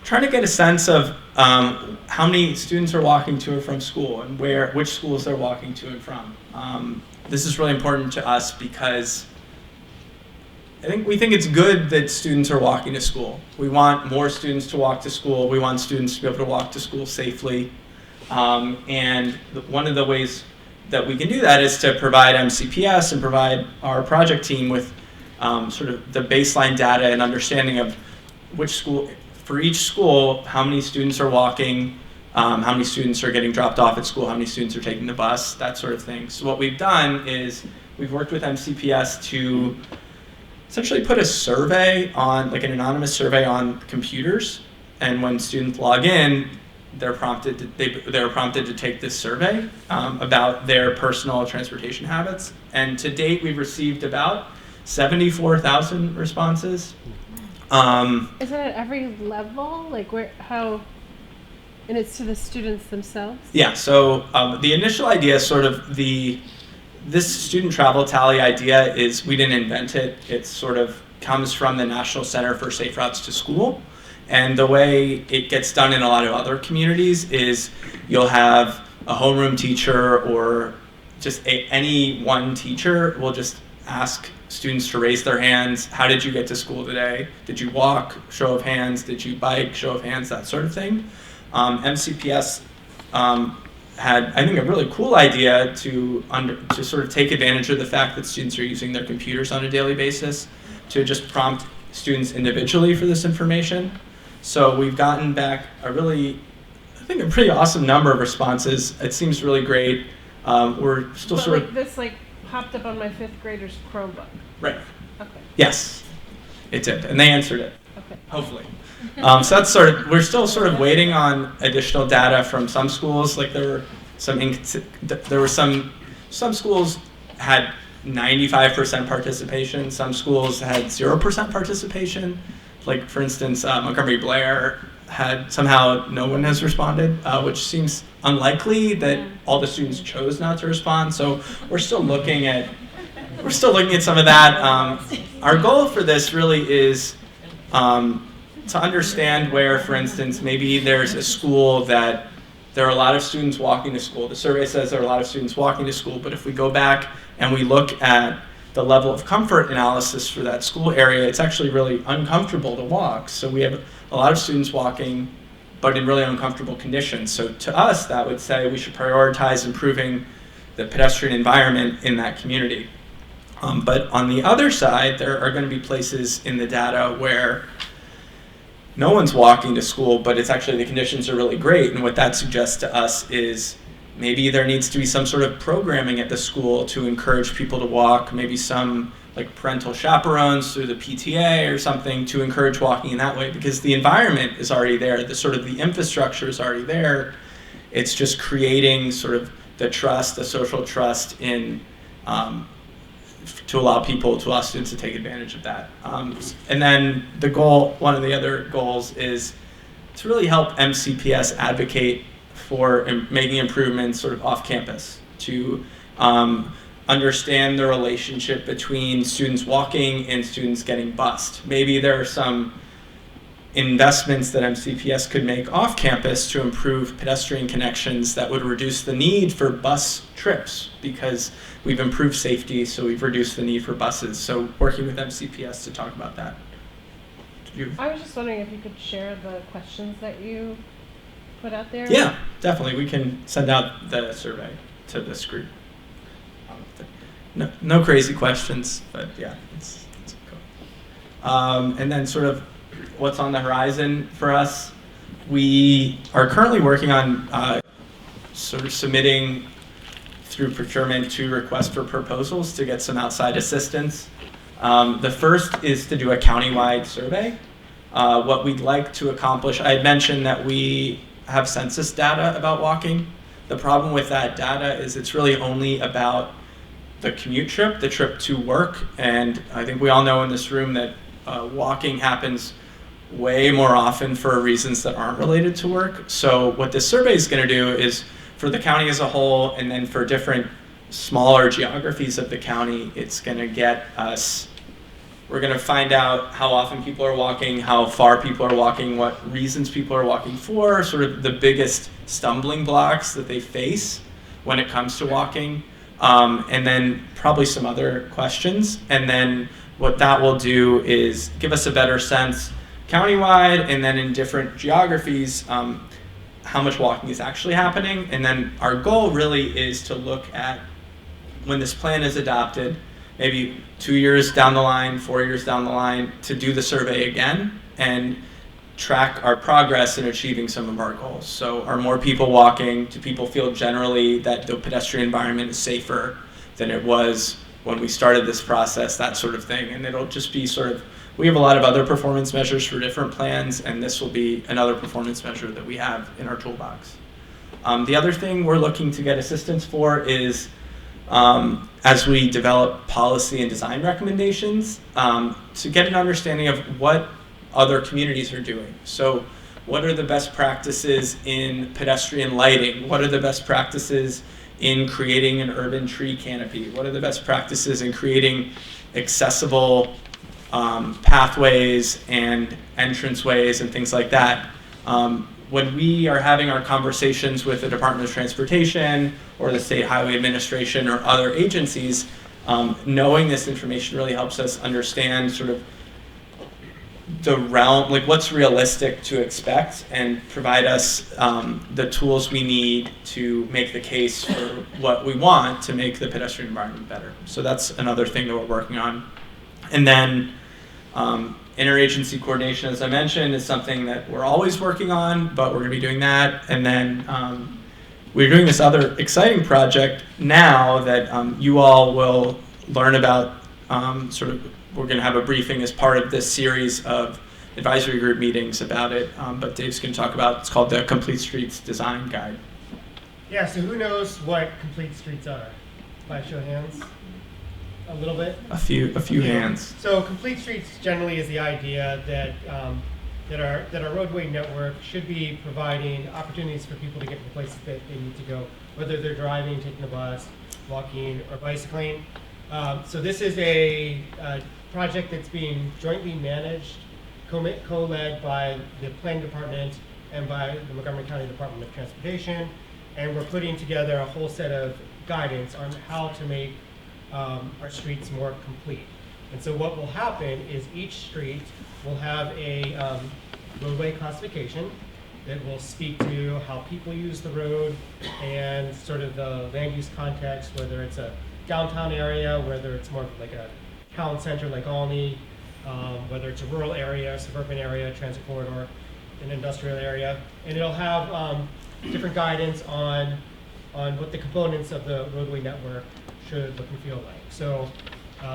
trying to get a sense of how many students are walking to or from school, and which schools they're walking to and from. This is really important to us because we think it's good that students are walking to school. We want more students to walk to school. We want students to be able to walk to school safely. And one of the ways that we can do that is to provide MCPS and provide our project team with sort of the baseline data and understanding of which school, for each school, how many students are walking, how many students are getting dropped off at school, how many students are taking the bus, that sort of thing. So what we've done is we've worked with MCPS to essentially put a survey on, like an anonymous survey on computers, and when students log in, they're prompted to take this survey about their personal transportation habits. And to date, we've received about 74,000 responses. Is it at every level? Like and it's to the students themselves? Yeah, so the initial idea, this student travel tally idea is, we didn't invent it. It sort of comes from the National Center for Safe Routes to School. And the way it gets done in a lot of other communities is you'll have a homeroom teacher, or just any one teacher will just ask students to raise their hands. How did you get to school today? Did you walk? Show of hands. Did you bike? Show of hands, that sort of thing. MCPS had, I think, a really cool idea to sort of take advantage of the fact that students are using their computers on a daily basis to just prompt students individually for this information. So we've gotten back a pretty awesome number of responses. It seems really great. We're still this popped up on my 5th grader's Chromebook. Right. Okay. Yes, it did, and they answered it. Okay. Hopefully. So that's we're still sort of waiting on additional data from some schools. Like there were some schools had 95% participation. Some schools had 0% participation. Like for instance, Montgomery Blair had somehow no one has responded, which seems unlikely that all the students chose not to respond. So we're still looking at some of that. Our goal for this really is to understand where, for instance, maybe there's a school that there are a lot of students walking to school. The survey says there are a lot of students walking to school, but if we go back and we look at the level of comfort analysis for that school area, it's actually really uncomfortable to walk. So we have a lot of students walking, but in really uncomfortable conditions. So to us, that would say we should prioritize improving the pedestrian environment in that community. But on the other side, there are going to be places in the data where no one's walking to school, but it's actually the conditions are really great. And what that suggests to us is maybe there needs to be some sort of programming at the school to encourage people to walk, maybe some like parental chaperones through the PTA or something to encourage walking in that way, because the environment is already there, the infrastructure is already there. It's just creating sort of the trust, the social trust in to allow students to take advantage of that. And then one of the other goals is to really help MCPS advocate for making improvements sort of off campus, to understand the relationship between students walking and students getting bused. Maybe there are some investments that MCPS could make off campus to improve pedestrian connections that would reduce the need for bus trips, because we've improved safety, so we've reduced the need for buses. So working with MCPS to talk about that. I was just wondering if you could share the questions that you put out there. Yeah, definitely. We can send out the survey to this group. No crazy questions, but yeah, it's cool. And then sort of what's on the horizon for us. We are currently working on sort of submitting through procurement 2 requests for proposals to get some outside assistance. The first is to do a countywide survey. What we'd like to accomplish, I had mentioned that we have census data about walking. The problem with that data is it's really only about the commute trip, the trip to work, and I think we all know in this room that walking happens way more often for reasons that aren't related to work. So what this survey is going to do is for the county as a whole, and then for different smaller geographies of the county, it's going to get us, we're going to find out how often people are walking, how far people are walking, what reasons people are walking for, sort of the biggest stumbling blocks that they face when it comes to walking, and then probably some other questions. And then what that will do is give us a better sense countywide, and then in different geographies, how much walking is actually happening. And then our goal really is to look at when this plan is adopted, maybe 2 years down the line, 4 years down the line, to do the survey again and track our progress in achieving some of our goals. So are more people walking? Do people feel generally that the pedestrian environment is safer than it was when we started this process, that sort of thing. And it'll just be sort of, we have a lot of other performance measures for different plans, and this will be another performance measure that we have in our toolbox. The other thing we're looking to get assistance for is as we develop policy and design recommendations, to get an understanding of what other communities are doing. So what are the best practices in pedestrian lighting? What are the best practices in creating an urban tree canopy? What are the best practices in creating accessible pathways and entranceways and things like that? When we are having our conversations with the Department of Transportation or the State Highway Administration or other agencies, knowing this information really helps us understand sort of the realm, like what's realistic to expect, and provide us the tools we need to make the case for what we want to make the pedestrian environment better. So that's another thing that we're working on. And then interagency coordination, as I mentioned, is something that we're always working on, but we're going to be doing that. And then we're doing this other exciting project now that you all will learn about. We're going to have a briefing as part of this series of advisory group meetings about it, but Dave's going to talk about, it's called the Complete Streets Design Guide. Yeah, so who knows what complete streets are? By show of hands? A little bit? A few hands. So complete streets generally is the idea that that our roadway network should be providing opportunities for people to get to the places that they need to go, whether they're driving, taking the bus, walking, or bicycling. So this is a project that's being jointly managed, co-led by the Planning Department and by the Montgomery County Department of Transportation, and we're putting together a whole set of guidance on how to make our streets more complete. And so what will happen is each street will have a roadway classification that will speak to how people use the road and sort of the land use context, whether it's a downtown area, whether it's more like a town center like Olney, whether it's a rural area, suburban area, transit corridor, an industrial area. And it'll have different guidance on what the components of the roadway network should look and feel like. So,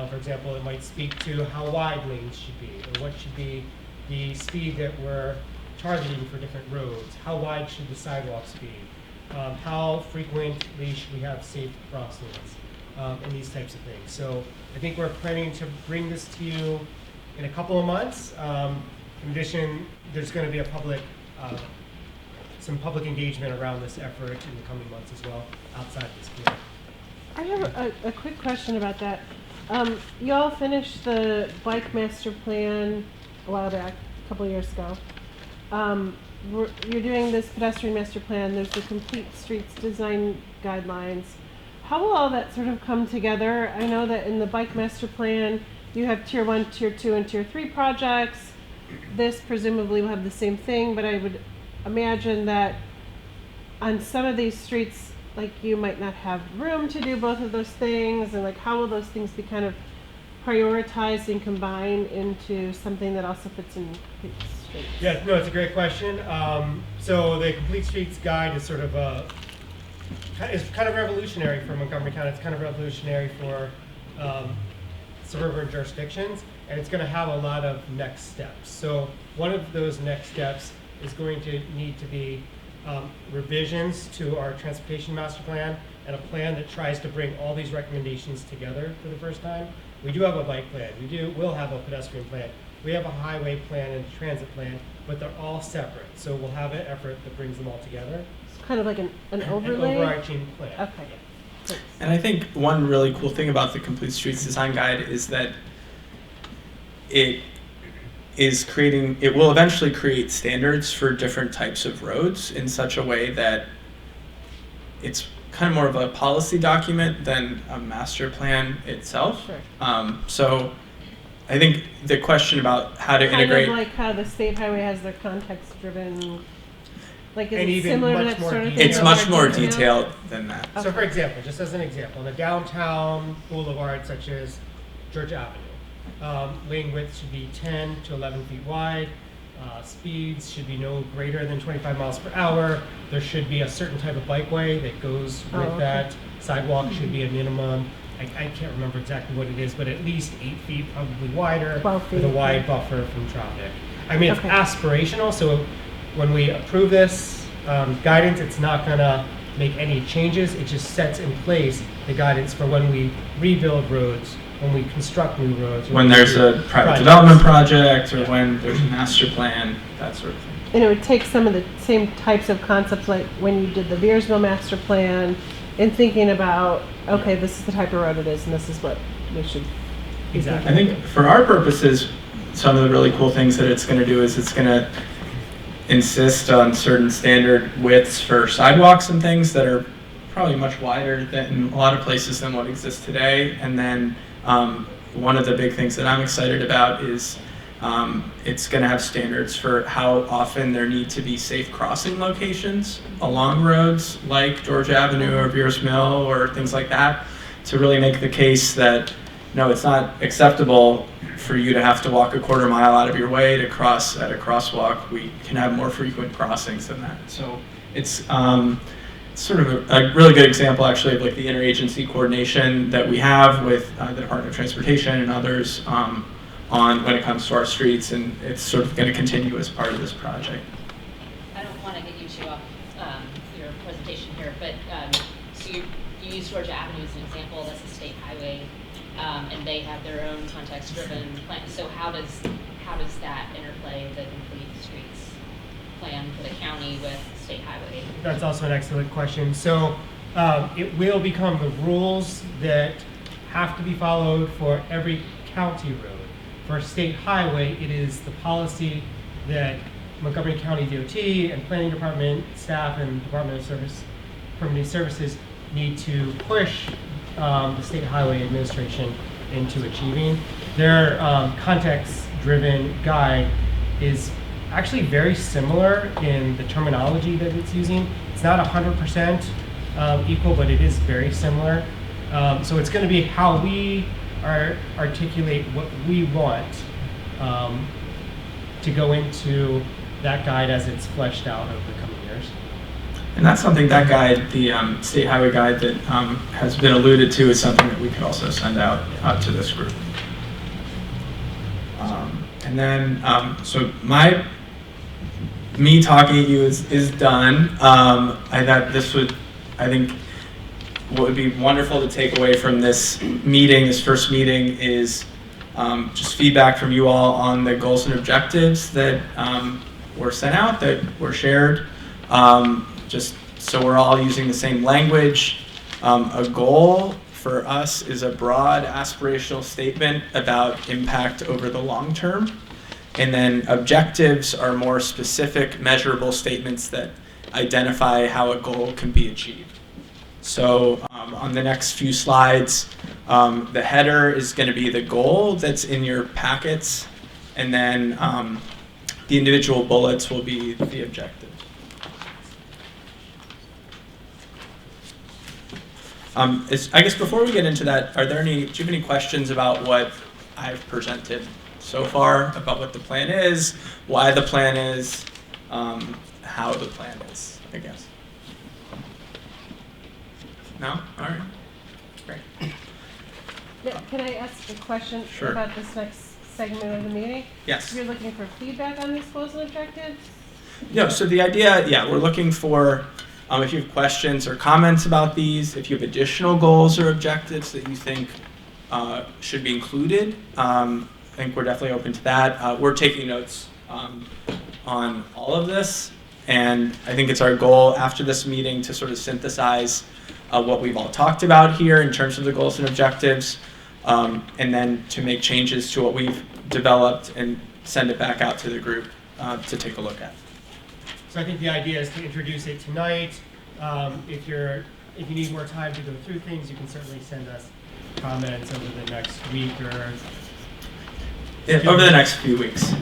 for example, it might speak to how wide lanes should be, or what should be the speed that we're targeting for different roads, how wide should the sidewalks be, how frequently should we have safe crossings, and these types of things. So I think we're planning to bring this to you in a couple of months. In addition, there's going to be some public engagement around this effort in the coming months as well, outside this community. I have a quick question about that. You all finished the bike master plan a while back, a couple years ago. You're doing this pedestrian master plan. There's the complete streets design guidelines. How will all that sort of come together? I know that in the bike master plan, you have tier 1, tier 2, and tier 3 projects. This presumably will have the same thing, but I would imagine that on some of these streets, like you might not have room to do both of those things, and like how will those things be kind of prioritized and combined into something that also fits in complete streets? Yeah, no, it's a great question. So the Complete Streets Guide is sort of it's kind of revolutionary for Montgomery County. It's kind of revolutionary for suburban jurisdictions, and it's going to have a lot of next steps. So one of those next steps is going to need to be revisions to our transportation master plan and a plan that tries to bring all these recommendations together for the first time. We do have a bike plan. We'll have a pedestrian plan. We have a highway plan and a transit plan, but they're all separate. So we'll have an effort that brings them all together. It's kind of like an overlay? An overarching plan. Okay. Thanks. And I think one really cool thing about the Complete Streets Design Guide is that it will eventually create standards for different types of roads in such a way that it's kind of more of a policy document than a master plan itself. Sure. So I think the question about how to integrate... Kind of like how the state highway has their context-driven... Like, is And it even similar to much that more sort of thing? detailed. It's much more detailed than that. So for example, just as an example, in a downtown boulevard such as Georgia Avenue, lane width should be 10 to 11 feet wide. Speeds should be no greater than 25 miles per hour. There should be a certain type of bikeway that goes with okay. that. Sidewalk should be a minimum, I can't remember exactly what it is, but at least 8 feet, probably wider, 12 feet. with a wide buffer from traffic. I mean, it's Okay. aspirational, so when we approve this guidance, it's not gonna make any changes. It just sets in place the guidance for when we rebuild roads, when we construct new roads. When there's a private development project or when there's a master plan, that sort of thing. And it would take some of the same types of concepts like when you did the Beersville master plan and thinking about, okay, this is the type of road it is and this is what we should be Exactly. I think for our purposes, some of the really cool things that it's going to do is it's going to insist on certain standard widths for sidewalks and things that are probably much wider than in a lot of places than what exists today. And then one of the big things that I'm excited about is it's going to have standards for how often there need to be safe crossing locations along roads like Georgia Avenue or Beers Mill or things like that, to really make the case that no, it's not acceptable for you to have to walk a quarter mile out of your way to cross at a crosswalk. We can have more frequent crossings than that. So it's sort of a really good example actually of like the interagency coordination that we have with the Department of Transportation and others on when it comes to our streets, and it's sort of going to continue as part of this project. I don't want to get you too off your presentation here, but so you use Georgia Avenue as an example. That's a state highway, and they have their own context-driven plan. So how does that interplay the complete streets plan for the county with state highway? That's also an excellent question. So it will become the rules that have to be followed for every county road. For a state highway, it is the policy that Montgomery County DOT and Planning Department staff and Department of Permitting Services need to push the State Highway Administration into achieving. Their context-driven guide is actually very similar in the terminology that it's using. It's not 100% equal, but it is very similar. So it's going to be how we articulate what we want to go into that guide as it's fleshed out over the coming years. And that's something, that guide, the state highway guide that has been alluded to, is something that we could also send out to this group. And then, so me talking at you is done. I think what would be wonderful to take away from this meeting, this first meeting, is just feedback from you all on the goals and objectives that were sent out, that were shared. Just so we're all using the same language. A goal for us is a broad aspirational statement about impact over the long term. And then objectives are more specific, measurable statements that identify how a goal can be achieved. So on the next few slides, the header is going to be the goal that's in your packets, and then the individual bullets will be the objectives. I guess before we get into that, do you have any questions about what I've presented so far, about what the plan is, why the plan is, how the plan is, I guess? No? All right. Great. Yeah, can I ask a question Sure. about this next segment of the meeting? Yes. You're looking for feedback on these goals and objectives? No, so the idea, we're looking for, if you have questions or comments about these, if you have additional goals or objectives that you think should be included, I think we're definitely open to that. We're taking notes on all of this, and I think it's our goal after this meeting to sort of synthesize what we've all talked about here in terms of the goals and objectives, and then to make changes to what we've developed and send it back out to the group to take a look at. So I think the idea is to introduce it tonight. If you need more time to go through things, you can certainly send us comments over the next week or over the next few weeks,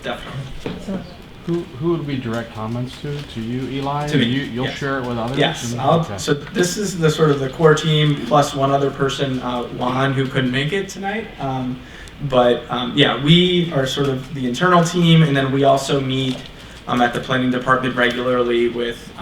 definitely. Who would we direct comments to? To you, Eli? To me. You'll yes. share it with others? Yes. Okay. So this is the sort of the core team plus one other person, Juan, who couldn't make it tonight. We are sort of the internal team, and then we also meet at the planning department regularly with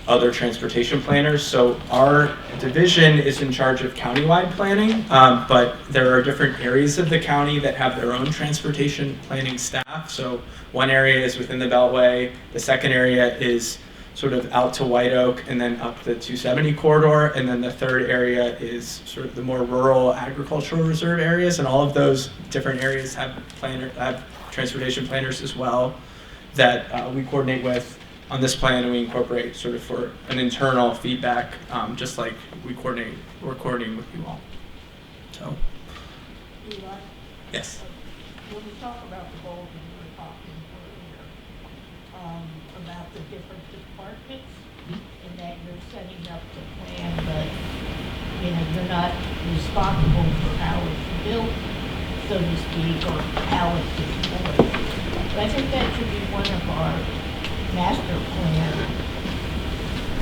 other transportation planners. So our division is in charge of countywide planning, but there are different areas of the county that have their own transportation planning staff. So one area is within the Beltway, the second area is sort of out to White Oak and then up the 270 corridor, and then the third area is sort of the more rural agricultural reserve areas, and all of those different areas have transportation planners as well that we coordinate with on this plan, and we incorporate sort of for an internal feedback, just like we're coordinating with you all. So, Eli? yes. When we talk about the goals, and we were talking earlier about the different departments, and that you're setting up the plan, but you're not responsible for how it's built, so to speak, or how it's deployed. But I think that should be one of our master plan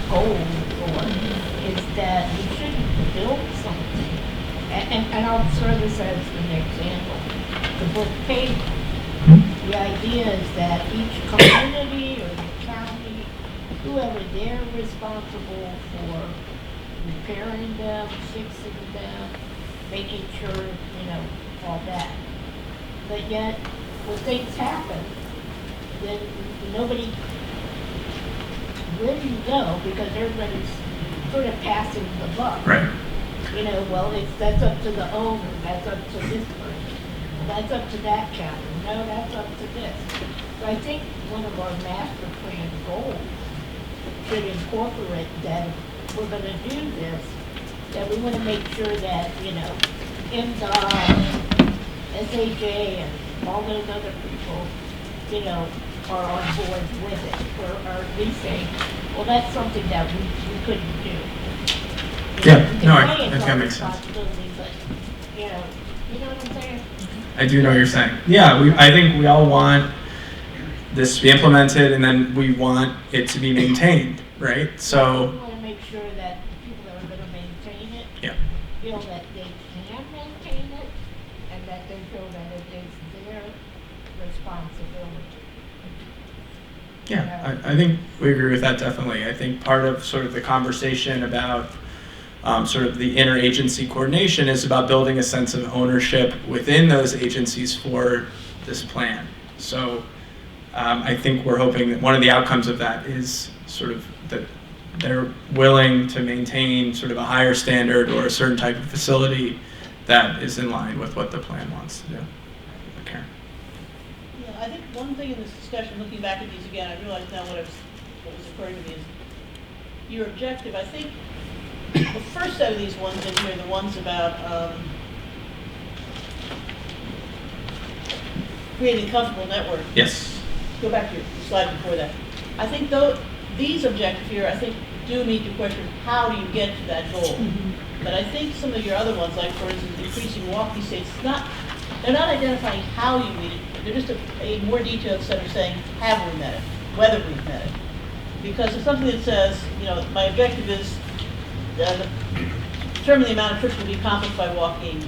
goals, or is that we shouldn't build something. And I'll throw this as an example. The book paper. The idea is that each community or the county, whoever, they're responsible for repairing them, fixing them, making sure, all that. But yet, when things happen, then nobody, where do you go? Because everybody's sort of passing the buck. Right. That's up to the owner, that's up to this person, that's up to that county, no, that's up to this. So I think one of our master plan goals should incorporate that if we're gonna do this, that we wanna make sure that, MDOT, SHA, and all those other people, are on board with it, or at least saying, well, that's something that we couldn't do. I think that makes sense. But, you know what I'm saying? I do know what you're saying. Yeah, I think we all want this to be implemented, and then we want it to be maintained, right? So We want to make sure that the people that are going to maintain it feel that they can maintain it, and that they feel that it is their responsibility. Yeah, I think we agree with that definitely. I think part of sort of the conversation about sort of the interagency coordination is about building a sense of ownership within those agencies for this plan. So I think we're hoping that one of the outcomes of that is sort of that they're willing to maintain sort of a higher standard or a certain type of facility that is in line with what the plan wants to do. Karen. Yeah, I think one thing in this discussion, looking back at these again, I realize now what was occurring to me is your objective. I think the first set of these ones in here, the ones about creating a comfortable network. Yes. Go back to your slide before that. I think though these objectives here, I think, do meet the question, how do you get to that goal? But I think some of your other ones, like for instance, increasing walking states, they're not identifying how you meet it. They're just a more detailed set of saying, have we met it? Whether we've met it. Because it's something that says, you know, my objective is determine the amount of trips will be accomplished by walking,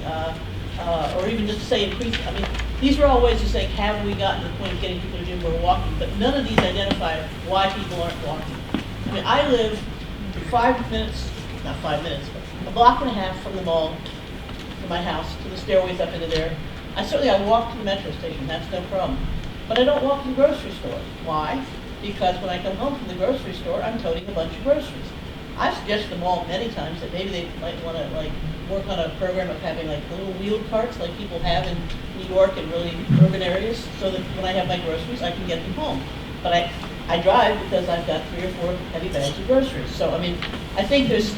or even just to say increase. I mean, these are all ways to say, have we gotten to the point of getting people to the gym who are walking? But none of these identify why people aren't walking. I mean, I live 5 minutes, not 5 minutes, but a block and a half from the mall to my house, to the stairways up into there. I walk to the metro station, that's no problem. But I don't walk to the grocery store. Why? Because when I come home from the grocery store, I'm toting a bunch of groceries. I've suggested to the mall many times that maybe they might want to like work on a program of having like little wheeled carts like people have in New York and really urban areas, so that when I have my groceries, I can get them home. But I drive because I've got 3 or 4 heavy bags of groceries. So I mean, I think there's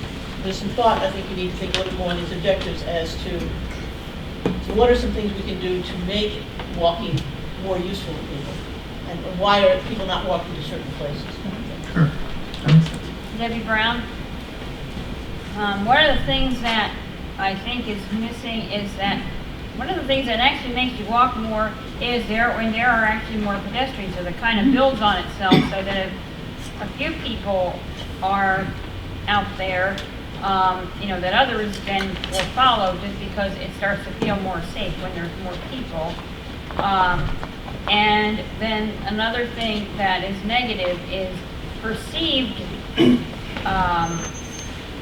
some thought. I think you need to think a little more on these objectives as to what are some things we can do to make walking more useful to people, and why are people not walking to certain places? Sure. Debbie Brown. One of the things that I think is missing is that one of the things that actually makes you walk more is when there are actually more pedestrians, so that kind of builds on itself, so that if a few people are out there, that others then will follow, just because it starts to feel more safe when there's more people. And then another thing that is negative is perceived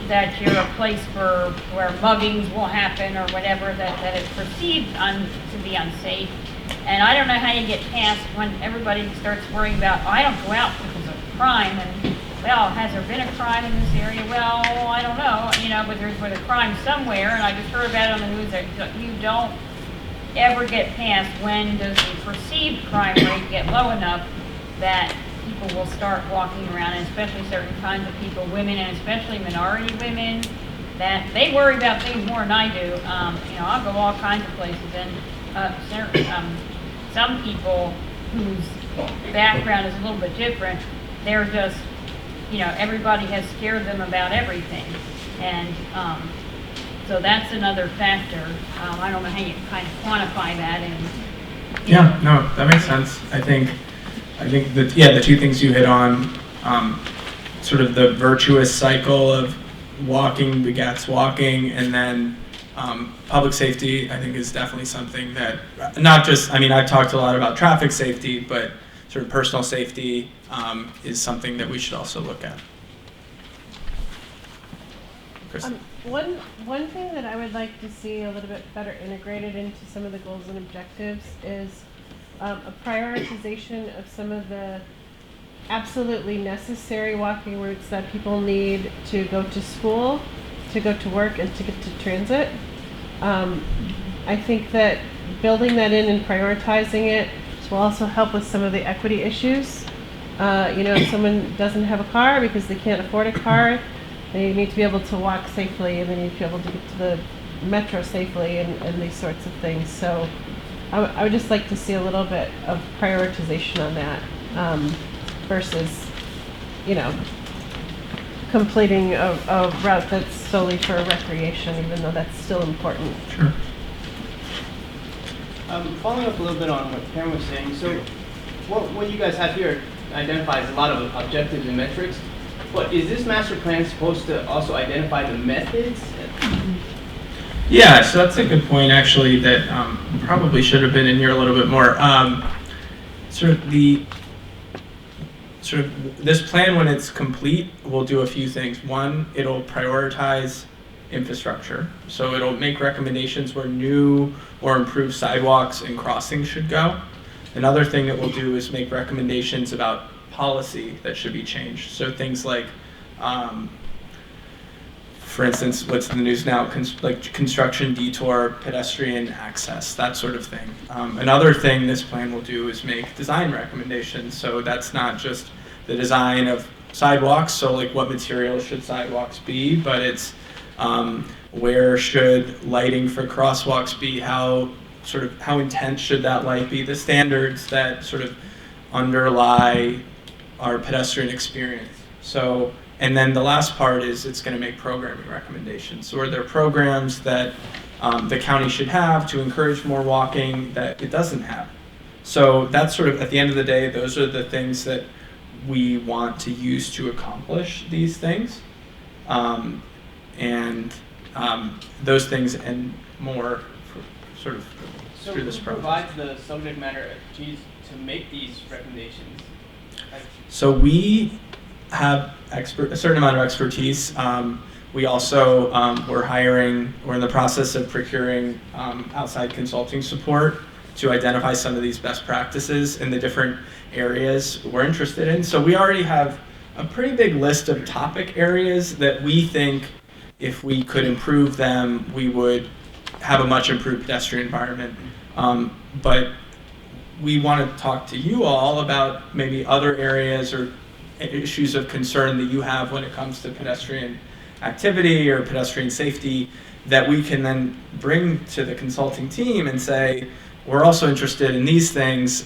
that you're a place where muggings will happen or whatever, that is perceived to be unsafe. And I don't know how you get past when everybody starts worrying about, I don't go out because of crime, and well, has there been a crime in this area? Well, I don't know, but there's been a crime somewhere, and I just heard about it on the news that you don't ever get past when does the perceived crime rate get low enough that people will start walking around, and especially certain kinds of people, women, and especially minority women, that they worry about things more than I do. I'll go all kinds of places, and some people whose background is a little bit different, they're just, everybody has scared them about everything. And so that's another factor. I don't know how you kind of quantify that. Yeah, no, that makes sense. I think that, the two things you hit on, sort of the virtuous cycle of walking begets walking, and then public safety, I think, is definitely something that, not just, I've talked a lot about traffic safety, but sort of personal safety is something that we should also look at. One thing that I would like to see a little bit better integrated into some of the goals and objectives is a prioritization of some of the absolutely necessary walking routes that people need to go to school, to go to work, and to get to transit. I think that building that in and prioritizing it will also help with some of the equity issues. If someone doesn't have a car because they can't afford a car, they need to be able to walk safely, and they need to be able to get to the metro safely, and these sorts of things. So I would just like to see a little bit of prioritization on that versus, completing a route that's solely for recreation, even though that's still important. Sure. Following up a little bit on what Karen was saying, so what you guys have here identifies a lot of objectives and metrics, but is this master plan supposed to also identify the methods? Yeah, so that's a good point, actually, that probably should have been in here a little bit more. This plan, when it's complete, will do a few things. One, it'll prioritize infrastructure. So it'll make recommendations where new or improved sidewalks and crossings should go. Another thing that we'll do is make recommendations about policy that should be changed. So things like, for instance, what's in the news now, like construction detour, pedestrian access, that sort of thing. Another thing this plan will do is make design recommendations. So that's not just the design of sidewalks, so like what materials should sidewalks be, but it's where should lighting for crosswalks be, how sort of how intense should that light be, the standards that sort of underlie our pedestrian experience. So, and then the last part is it's going to make programming recommendations. So are there programs that the county should have to encourage more walking that it doesn't have? So that's sort of, at the end of the day, those are the things that we want to use to accomplish these things. Those things and more sort of So through this who process. provides the subject matter expertise to make these recommendations? So we have a certain amount of expertise. We also, we're in the process of procuring outside consulting support to identify some of these best practices in the different areas we're interested in. So we already have a pretty big list of topic areas that we think if we could improve them, we would have a much improved pedestrian environment. But we want to talk to you all about maybe other areas or issues of concern that you have when it comes to pedestrian activity or pedestrian safety that we can then bring to the consulting team and say, we're also interested in these things.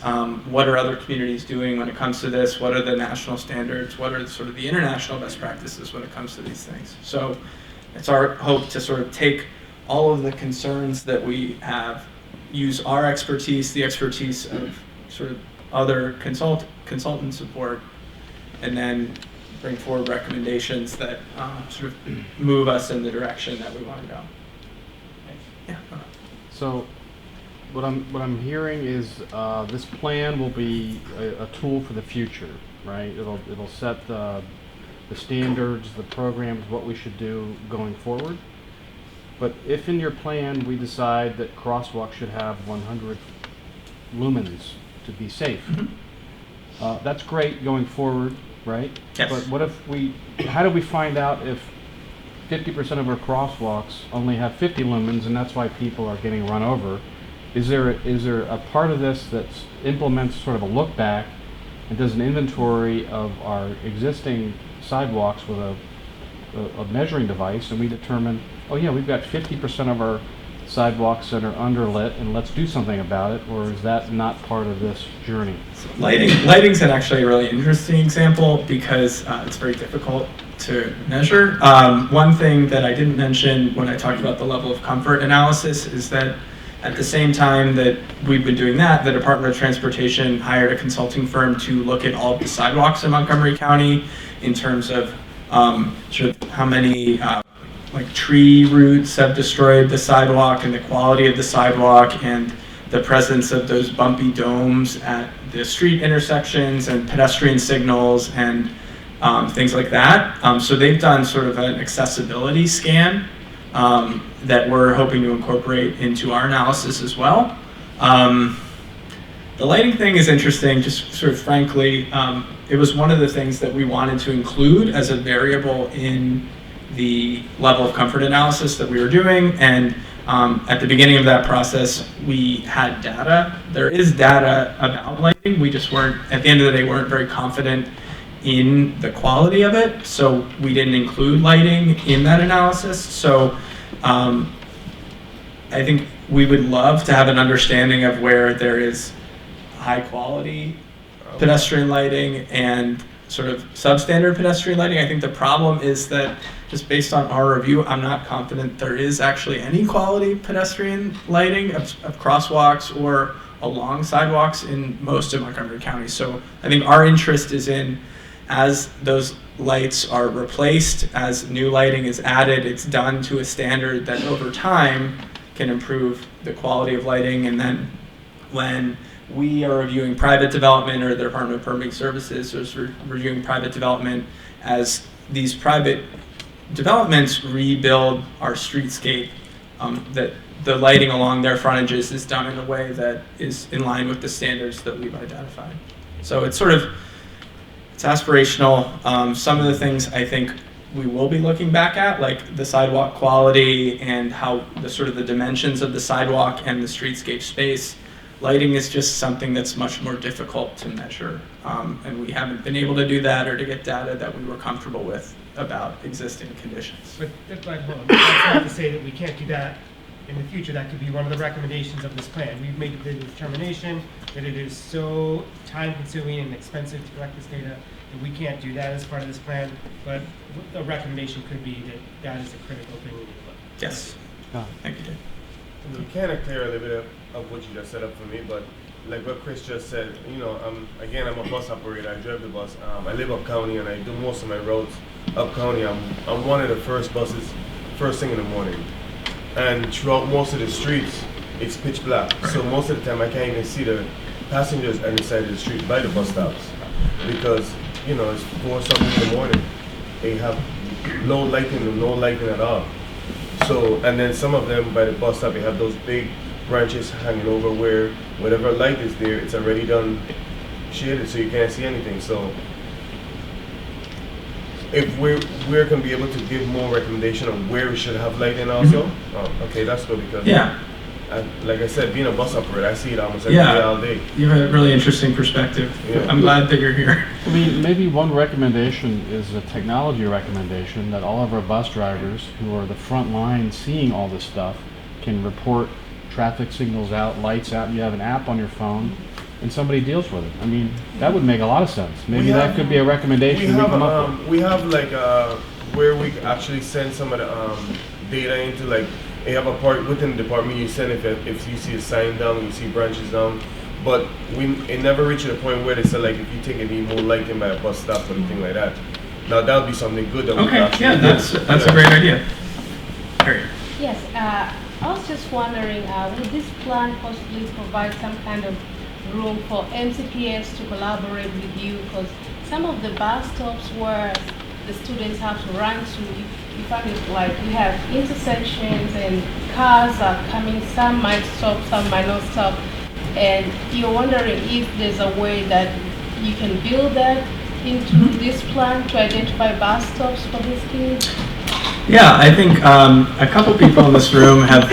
What are other communities doing when it comes to this? What are the national standards? What are sort of the international best practices when it comes to these things? So it's our hope to sort of take all of the concerns that we have, use our expertise, the expertise of sort of other consultant support, and then bring forward recommendations that sort of move us in the direction that we want to go. Yeah. So what I'm hearing is this plan will be a tool for the future, right? It'll set the standards, the programs, what we should do going forward. But if in your plan we decide that crosswalks should have 100 lumens to be safe, that's great going forward, right? Yes. But what if how do we find out if 50% of our crosswalks only have 50 lumens and that's why people are getting run over? Is there a part of this that implements sort of a look back and does an inventory of our existing sidewalks with a measuring device, and we determine, oh yeah, we've got 50% of our sidewalks that are underlit, and let's do something about it? Or is that not part of this journey? Lighting's actually a really interesting example because it's very difficult to measure. One thing that I didn't mention when I talked about the level of comfort analysis is that at the same time that we've been doing that, the Department of Transportation hired a consulting firm to look at all of the sidewalks in Montgomery County in terms of sort of how many like tree roots have destroyed the sidewalk and the quality of the sidewalk and the presence of those bumpy domes at the street intersections and pedestrian signals and things like that. So they've done sort of an accessibility scan that we're hoping to incorporate into our analysis as well. The lighting thing is interesting, just sort of frankly. It was one of the things that we wanted to include as a variable in the level of comfort analysis that we were doing. And at the beginning of that process, we had data. There is data about lighting. We just weren't, at the end of the day, weren't very confident in the quality of it. So we didn't include lighting in that analysis. So I think we would love to have an understanding of where there is high quality pedestrian lighting and sort of substandard pedestrian lighting. I think the problem is that just based on our review, I'm not confident there is actually any quality pedestrian lighting of crosswalks or along sidewalks in most of Montgomery County. So I think our interest is in, as those lights are replaced, as new lighting is added, it's done to a standard that over time can improve the quality of lighting. And then when we are reviewing private development, or the Department of Permitting Services is reviewing private development, as these private developments rebuild our streetscape, that the lighting along their frontages is done in a way that is in line with the standards that we've identified. So it's sort of, it's aspirational. Some of the things I think we will be looking back at, like the sidewalk quality and how the sort of the dimensions of the sidewalk and the streetscape space. Lighting is just something that's much more difficult to measure, and we haven't been able to do that or to get data that we were comfortable with about existing conditions. But that's not to say that we can't do that in the future, that could be one of the recommendations of this plan. We've made the determination that it is so time-consuming and expensive to collect this data that we can't do that as part of this plan, but a recommendation could be that that is a critical thing we need to look at. Yes. Thank you, Dave. You kind of clear a little bit of what you just set up for me, but like what Chris just said, you know, I'm a bus operator. I drive the bus. I live up county and I do most of my routes up county. I'm one of the first buses, first thing in the morning. And throughout most of the streets, it's pitch black. So most of the time I can't even see the passengers on the side of the street by the bus stops. Because, you know, it's 4 something in the morning. They have low lighting or no lighting at all. So, and then some of them by the bus stop, they have those big branches hanging over where whatever light is there, it's already done shaded so you can't see anything. So if we're going to be able to give more recommendation on where we should have lighting also, okay, that's good because like I said, being a bus operator, I see it almost every day, all day. You have a really interesting perspective. Yeah. I'm glad that you're here. I mean, maybe one recommendation is a technology recommendation that all of our bus drivers who are the front line seeing all this stuff can report traffic signals out, lights out, and you have an app on your phone and somebody deals with it. I mean, that would make a lot of sense. Maybe that could be a recommendation we come up with. We have like where we actually send some of the data into, like, they have a part within the department you send if you see a sign down, you see branches down, but it never reached the point where they said, like, if you think it need more lighting by a bus stop or anything like that. Now that would be something good that we could actually do. That's a great idea. Harry. Yes, I was just wondering, would this plan possibly provide some kind of room for MCPS to collaborate with you? Because some of the bus stops where the students have to run to, you find it like you have intersections and cars are coming, some might stop, some might not stop. And you're wondering if there's a way that you can build that into this plan to identify bus stops for these kids? Yeah, I think a couple people in this room have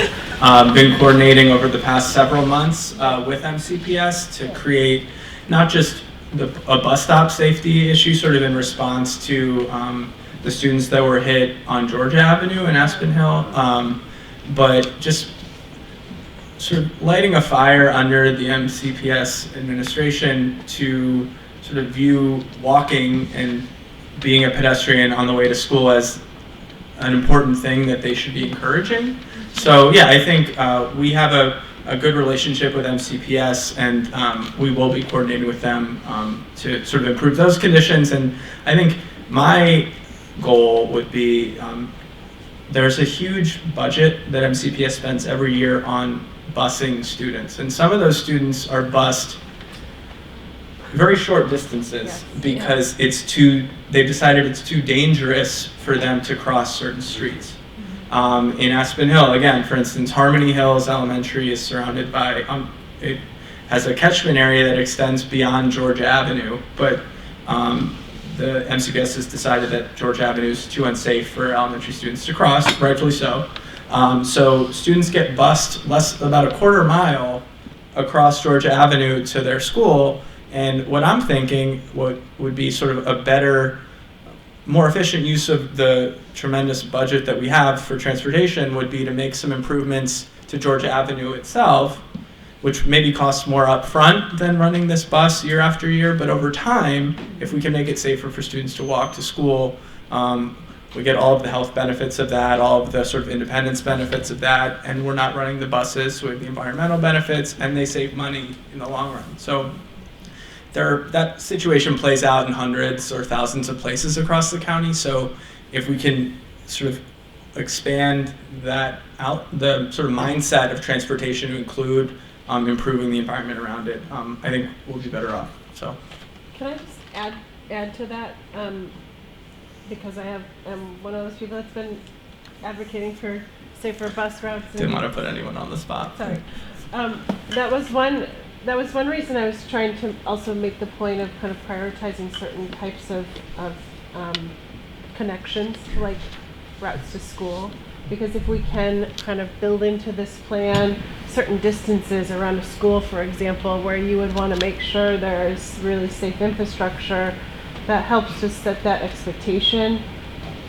been coordinating over the past several months with MCPS to create not just a bus stop safety issue sort of in response to the students that were hit on Georgia Avenue in Aspen Hill, but just sort of lighting a fire under the MCPS administration to sort of view walking and being a pedestrian on the way to school as an important thing that they should be encouraging. So yeah, I think we have a good relationship with MCPS, and we will be coordinating with them to sort of improve those conditions. And I think my goal would be, there's a huge budget that MCPS spends every year on busing students, and some of those students are bused very short distances because they've decided it's too dangerous for them to cross certain streets. In Aspen Hill, again, for instance, Harmony Hills Elementary is surrounded by, it has a catchment area that extends beyond Georgia Avenue, but the MCPS has decided that Georgia Avenue is too unsafe for elementary students to cross, rightfully so. So students get bused about a quarter mile across Georgia Avenue to their school. And what I'm thinking would be sort of a better, more efficient use of the tremendous budget that we have for transportation would be to make some improvements to Georgia Avenue itself, which maybe costs more up front than running this bus year after year. But over time, if we can make it safer for students to walk to school, we get all of the health benefits of that, all of the sort of independence benefits of that, and we're not running the buses, so we have the environmental benefits, and they save money in the long run. So that situation plays out in hundreds or thousands of places across the county. So if we can sort of expand that out, the sort of mindset of transportation to include improving the environment around it, I think we'll be better off. So, can I just add to that? Because I'm one of those people that's been advocating for safer bus routes. Didn't want to put anyone on the spot. Sorry. That was one reason I was trying to also make the point of kind of prioritizing certain types of connections, like routes to school. Because if we can kind of build into this plan certain distances around a school, for example, where you would want to make sure there's really safe infrastructure, that helps to set that expectation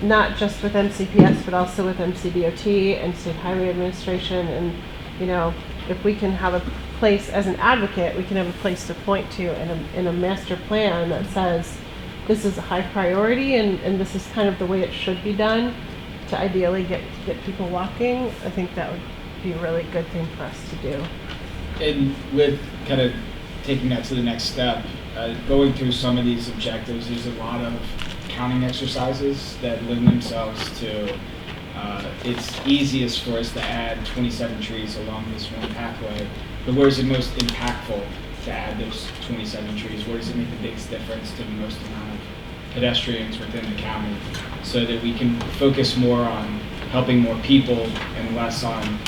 not just with MCPS, but also with MCDOT and State Highway Administration. And, if we can have a place, as an advocate, we can have a place to point to in a master plan that says, this is a high priority and this is kind of the way it should be done to ideally get people walking. I think that would be a really good thing for us to do. And with kind of taking that to the next step, going through some of these objectives, there's a lot of counting exercises that lend themselves to it's easiest for us to add 27 trees along this one pathway, but where is it most impactful to add those 27 trees? Where does it make the biggest difference to the most amount of pedestrians within the county, so that we can focus more on helping more people and less on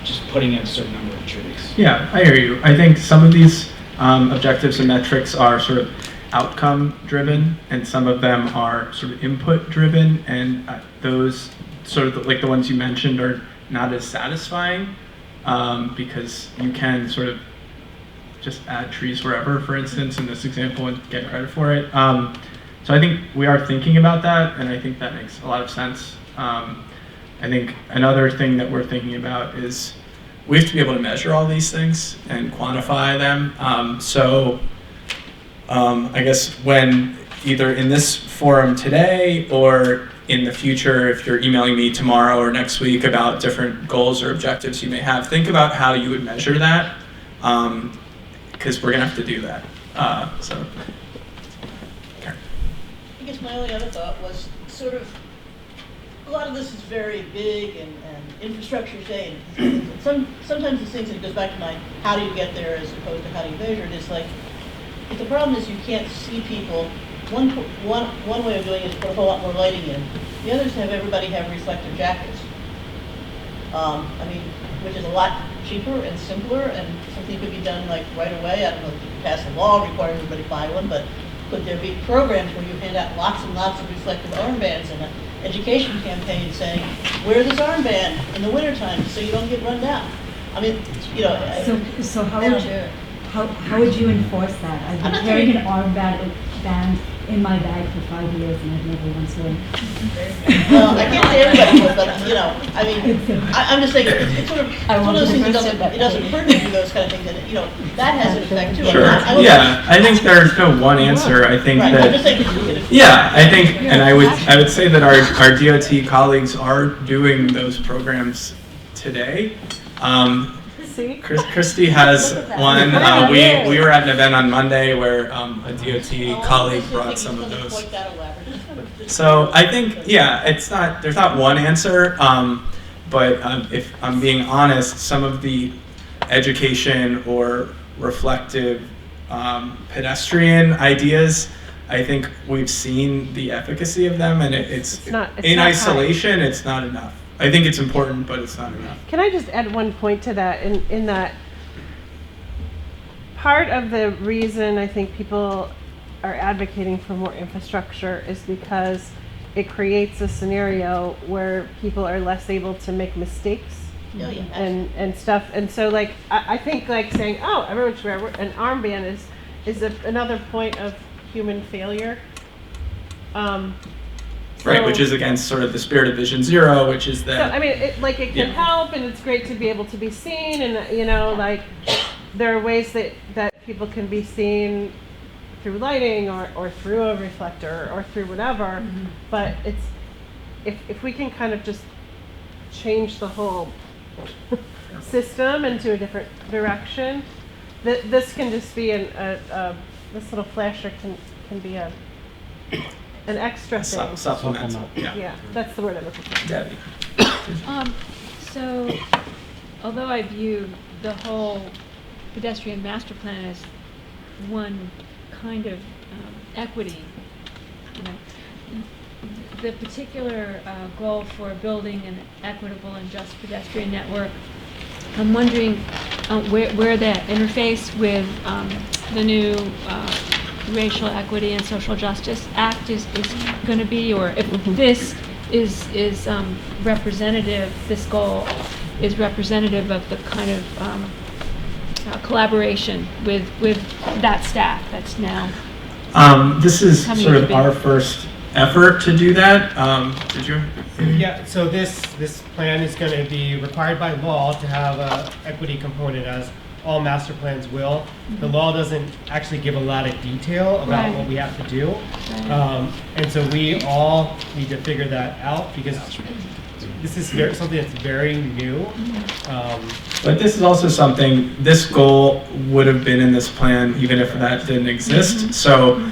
just putting in a certain number of trees? Yeah, I hear you. I think some of these objectives and metrics are sort of outcome driven, and some of them are sort of input driven, and those sort of like the ones you mentioned are not as satisfying because you can sort of just add trees wherever, for instance, in this example, and get credit for it. So I think we are thinking about that, and I think that makes a lot of sense. I think another thing that we're thinking about is we have to be able to measure all these things and quantify them. I guess when either in this forum today or in the future, if you're emailing me tomorrow or next week about different goals or objectives you may have, think about how you would measure that, because we're gonna have to do that. I guess my only other thought was sort of, a lot of this is very big and infrastructure say, and sometimes these things, and it goes back to my how do you get there as opposed to how do you measure it, is like, if the problem is you can't see people, one way of doing it is put a whole lot more lighting in. The other is to have everybody have reflective jackets. Which is a lot cheaper and simpler, and something could be done like right away. I don't know if you can pass a law requiring everybody buy one, but could there be programs where you hand out lots and lots of reflective armbands and an education campaign saying, wear this armband in the wintertime so you don't get run down? So how would you enforce that? I've been carrying an armband in my bag for 5 years and I've never once worn it. Well, I can't say everybody would, but I'm just saying it's sort of one of those things that it doesn't hurt to do those kind of things, and that has an effect too. Sure. I think there's no one answer. I think right. that. I'm just saying, I think, and I would say that our DOT colleagues are doing those programs today. Christy has one. We were at an event on Monday where a DOT colleague brought some of those. So I think, there's not one answer, but if I'm being honest, some of the education or reflective pedestrian ideas, I think we've seen the efficacy of them, and it's in isolation, it's not enough. I think it's important, but it's not enough. Can I just add one point to that? In that, part of the reason I think people are advocating for more infrastructure is because it creates a scenario where people are less able to make mistakes and stuff. And so, I think saying, "Oh, everyone should wear an armband," is another point of human failure. Right, which is against sort of the spirit of Vision Zero, which is that. So, it can help, and it's great to be able to be seen, and there are ways that people can be seen through lighting or through a reflector or through whatever. Mm-hmm. But it's if we can kind of just change the whole system into a different direction, this can just be this little flasher can be an extra thing. Supplemental. Yeah, that's the word I'm looking for. Debbie. So, although I view the whole pedestrian master plan as one kind of equity, the particular goal for building an equitable and just pedestrian network, I'm wondering where that interface with the new Racial Equity and Social Justice Act is going to be, or if this is representative, this goal is representative of the kind of collaboration with that staff that's now this is sort of our first effort to do that. Did you? Yeah, so this plan is going to be required by law to have a equity component, as all master plans will. The law doesn't actually give a lot of detail about what we have to do. And so we all need to figure that out, because this is something that's very new. But this is also something, this goal would have been in this plan even if that didn't exist. So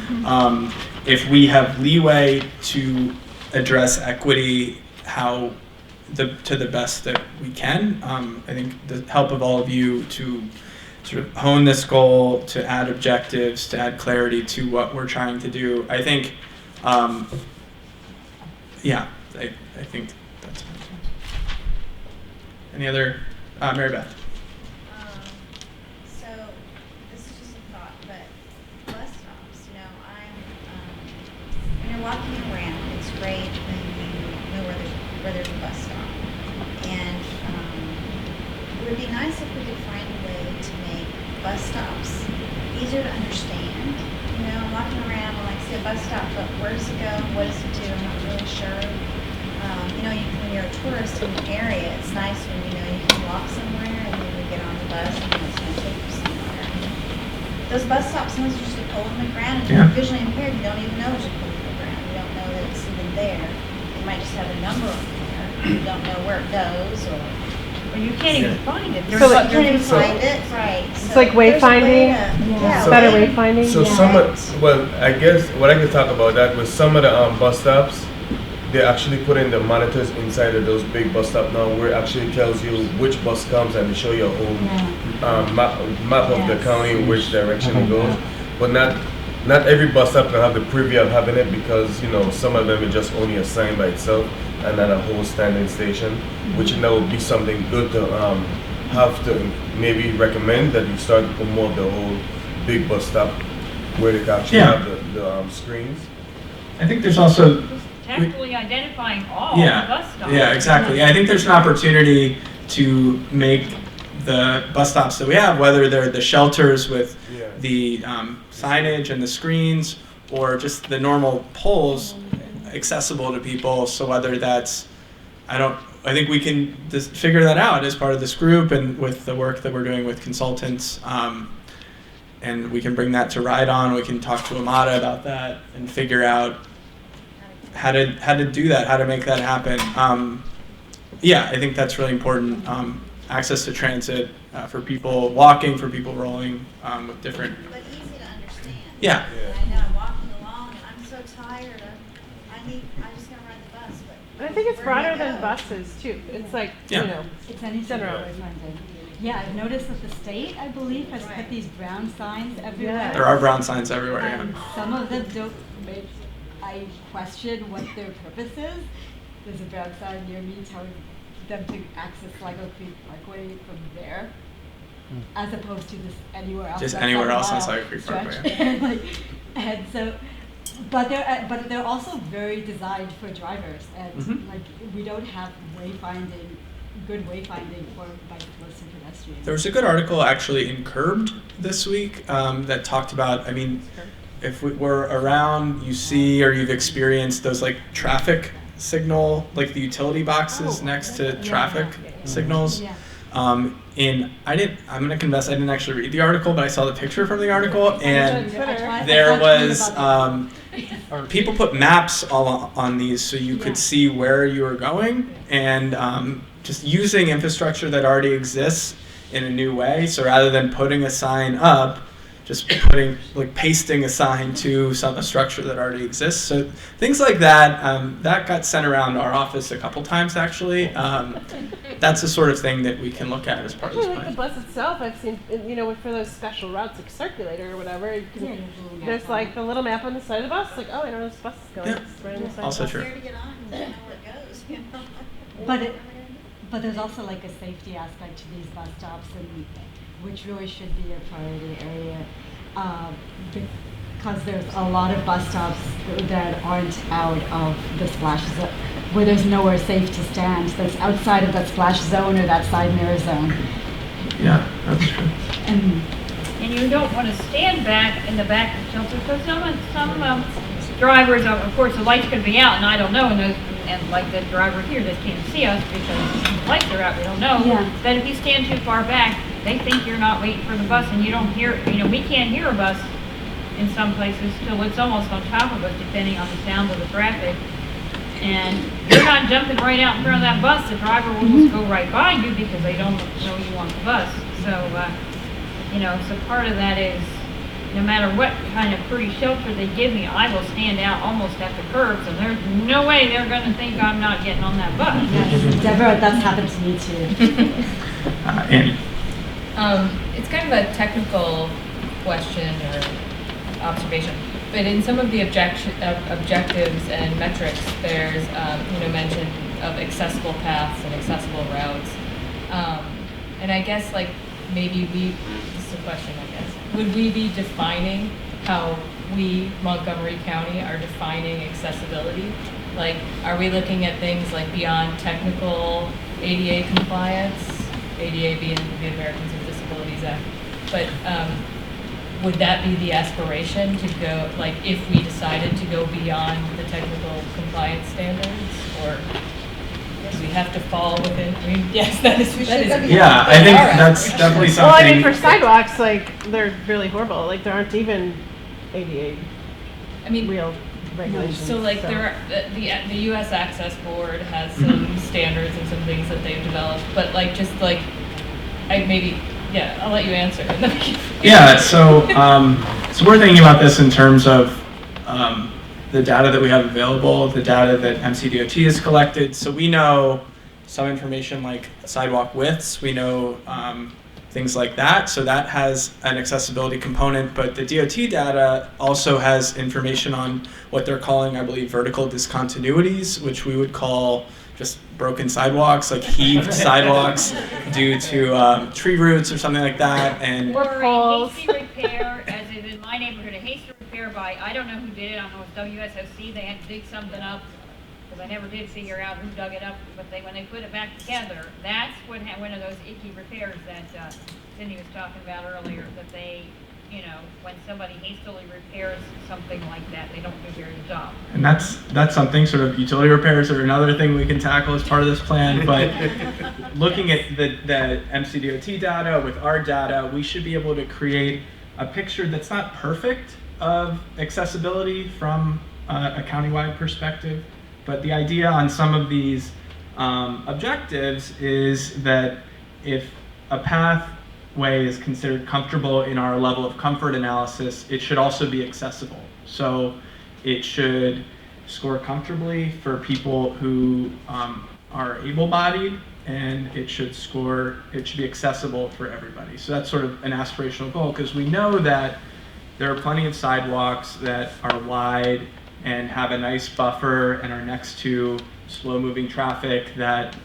if we have leeway to address equity to the best that we can, I think the help of all of you to sort of hone this goal, to add objectives, to add clarity to what we're trying to do, I think, yeah, I think that's it. Any other, Mary Beth? So this is just a thought, but bus stops, you know, when you're walking around, it's great when you know where there's a bus stop. And it would be nice if we could find a way to make bus stops easier to understand. You know, I'm walking around, I'm like, see a bus stop, but where does it go? What does it do? I'm not really sure. You know, when you're a tourist in an area, it's nice when you know you can walk somewhere and then you get on the bus and it's going to take you somewhere. Those bus stops, sometimes are just a pole in the ground, and if you're visually impaired, you don't even know there's a pole in the ground. You don't know that it's even there. It might just have a number on there. You don't know where it goes, or you can't even find it. You can't even find it, right? It's like wayfinding. Yeah, Better wayfinding. So well, I guess what I could talk about that was some of the bus stops, they actually put in the monitors inside of those big bus stops now, where it actually tells you which bus comes and they show you a whole map of the county, which direction it goes. But not every bus stop can have the preview of having it, because you know some of them are just only a sign by itself and not a whole standing station, which that would be something good to have to maybe recommend, that you start to promote the whole big bus stop where they can actually have the screens. I think there's also Tactfully identifying all the bus stops. Yeah, exactly. I think there's an opportunity to make the bus stops that we have, whether they're the shelters with the signage and the screens, or just the normal poles, accessible to people. So whether that's, I think we can just figure that out as part of this group and with the work that we're doing with consultants. And we can bring that to Ride On. We can talk to Amada about that and figure out how to do that, how to make that happen. Yeah, I think that's really important. Access to transit for people walking, for people rolling, with different. But easy to understand. Yeah. I know, I'm walking along and I'm so tired. I just gonna ride the bus. But I think it's where do I broader than go? buses too. It's like Yeah. you know, It's anything general. wayfinding. Yeah, I've noticed that the state, I believe, has put these brown signs everywhere. There are brown signs everywhere. And Yeah. some of them don't make, I question what their purpose is. There's a brown sign near me telling them to access Sligo Creek Parkway from there, as opposed to just anywhere else. Just that's anywhere like a else on mile Sligo Creek stretch. Parkway. Like, and so, but they're also very designed for drivers, and like we don't have good wayfinding for bicyclists and pedestrians. There was a good article actually in Curbed this week that talked about, I mean, if we're around, you see or you've experienced those like traffic signal, like the utility boxes next to traffic signals. Yeah. I'm gonna confess I didn't actually read the article, but I saw the picture from the article, and there was people put maps all on these so you could see where you were going, and just using infrastructure that already exists in a new way. So rather than putting a sign up, just pasting a sign to a structure that already exists. So things like that, that got sent around our office a couple times actually. That's the sort of thing that we can look at as part of this Like the plan. bus itself, I've seen, you know, for those special routes, like Circulator or whatever, there's like the little map on the side of the bus, like, oh, I know this bus is going. Yeah. It's right on the side Also of the true. bus. Where to get on and you know where it goes, you know? But there's also like a safety aspect to these bus stops, and which really should be a priority area, because there's a lot of bus stops that aren't out of the splash zone, where there's nowhere safe to stand. That's outside of that splash zone or that side mirror zone. Yeah, that's true. And you don't want to stand back in the back of the shelter, because some drivers, of course, the lights could be out, and I don't know, and like the driver here that can't see us because the lights are out, we don't know. Yeah. That if you stand too far back, they think you're not waiting for the bus, and you don't hear, we can't hear a bus in some places till it's almost on top of us, depending on the sound of the traffic. And you're not jumping right out in front of that bus, the driver will just go right by you because they don't know you want the bus. So, so part of that is, no matter what kind of free shelter they give me, I will stand out almost at the curb, so there's no way they're gonna think I'm not getting on that bus. Yes, Deborah, that's happened to me too. Annie. It's kind of a technical question or observation, but in some of the objectives and metrics, there's mention of accessible paths and accessible routes, and I guess like maybe this is a question, I guess. Would we be defining how we, Montgomery County, are defining accessibility? Like, are we looking at things like beyond technical ADA compliance, ADA being the Americans with Disabilities Act, but would that be the aspiration to go, like, if we decided to go beyond the technical compliance standards, or do we have to fall within? I mean, yes, that is. Yeah, I think that's definitely something. Well, I mean, for sidewalks, like, they're really horrible. Like, there aren't even ADA. Real regulations. So, like, there are, the U.S. Access Board has some standards and some things that they've developed, but like, just like, I'll let you answer. Yeah, so we're thinking about this in terms of the data that we have available, the data that MCDOT has collected. So we know some information like sidewalk widths, we know things like that. So that has an accessibility component, but the DOT data also has information on what they're calling, I believe, vertical discontinuities, which we would call just broken sidewalks, like heaved sidewalks due to tree roots or something like that. And or a hasty repair, as is in my neighborhood, a hasty repair by, I don't know who did it, I don't know if WSOC, they had to dig something up, because I never did figure out who dug it up, but when they put it back together, that's one of those icky repairs that Cindy was talking about earlier, that they, when somebody hastily repairs something like that, they don't do a very good job. And that's something, sort of utility repairs are another thing we can tackle as part of this plan, but looking at the MCDOT data with our data, we should be able to create a picture that's not perfect of accessibility from a countywide perspective, but the idea on some of these objectives is that if a pathway is considered comfortable in our level of comfort analysis, it should also be accessible. So it should score comfortably for people who are able-bodied, and it should be accessible for everybody. So that's sort of an aspirational goal, because we know that there are plenty of sidewalks that are wide and have a nice buffer and are next to slow-moving traffic that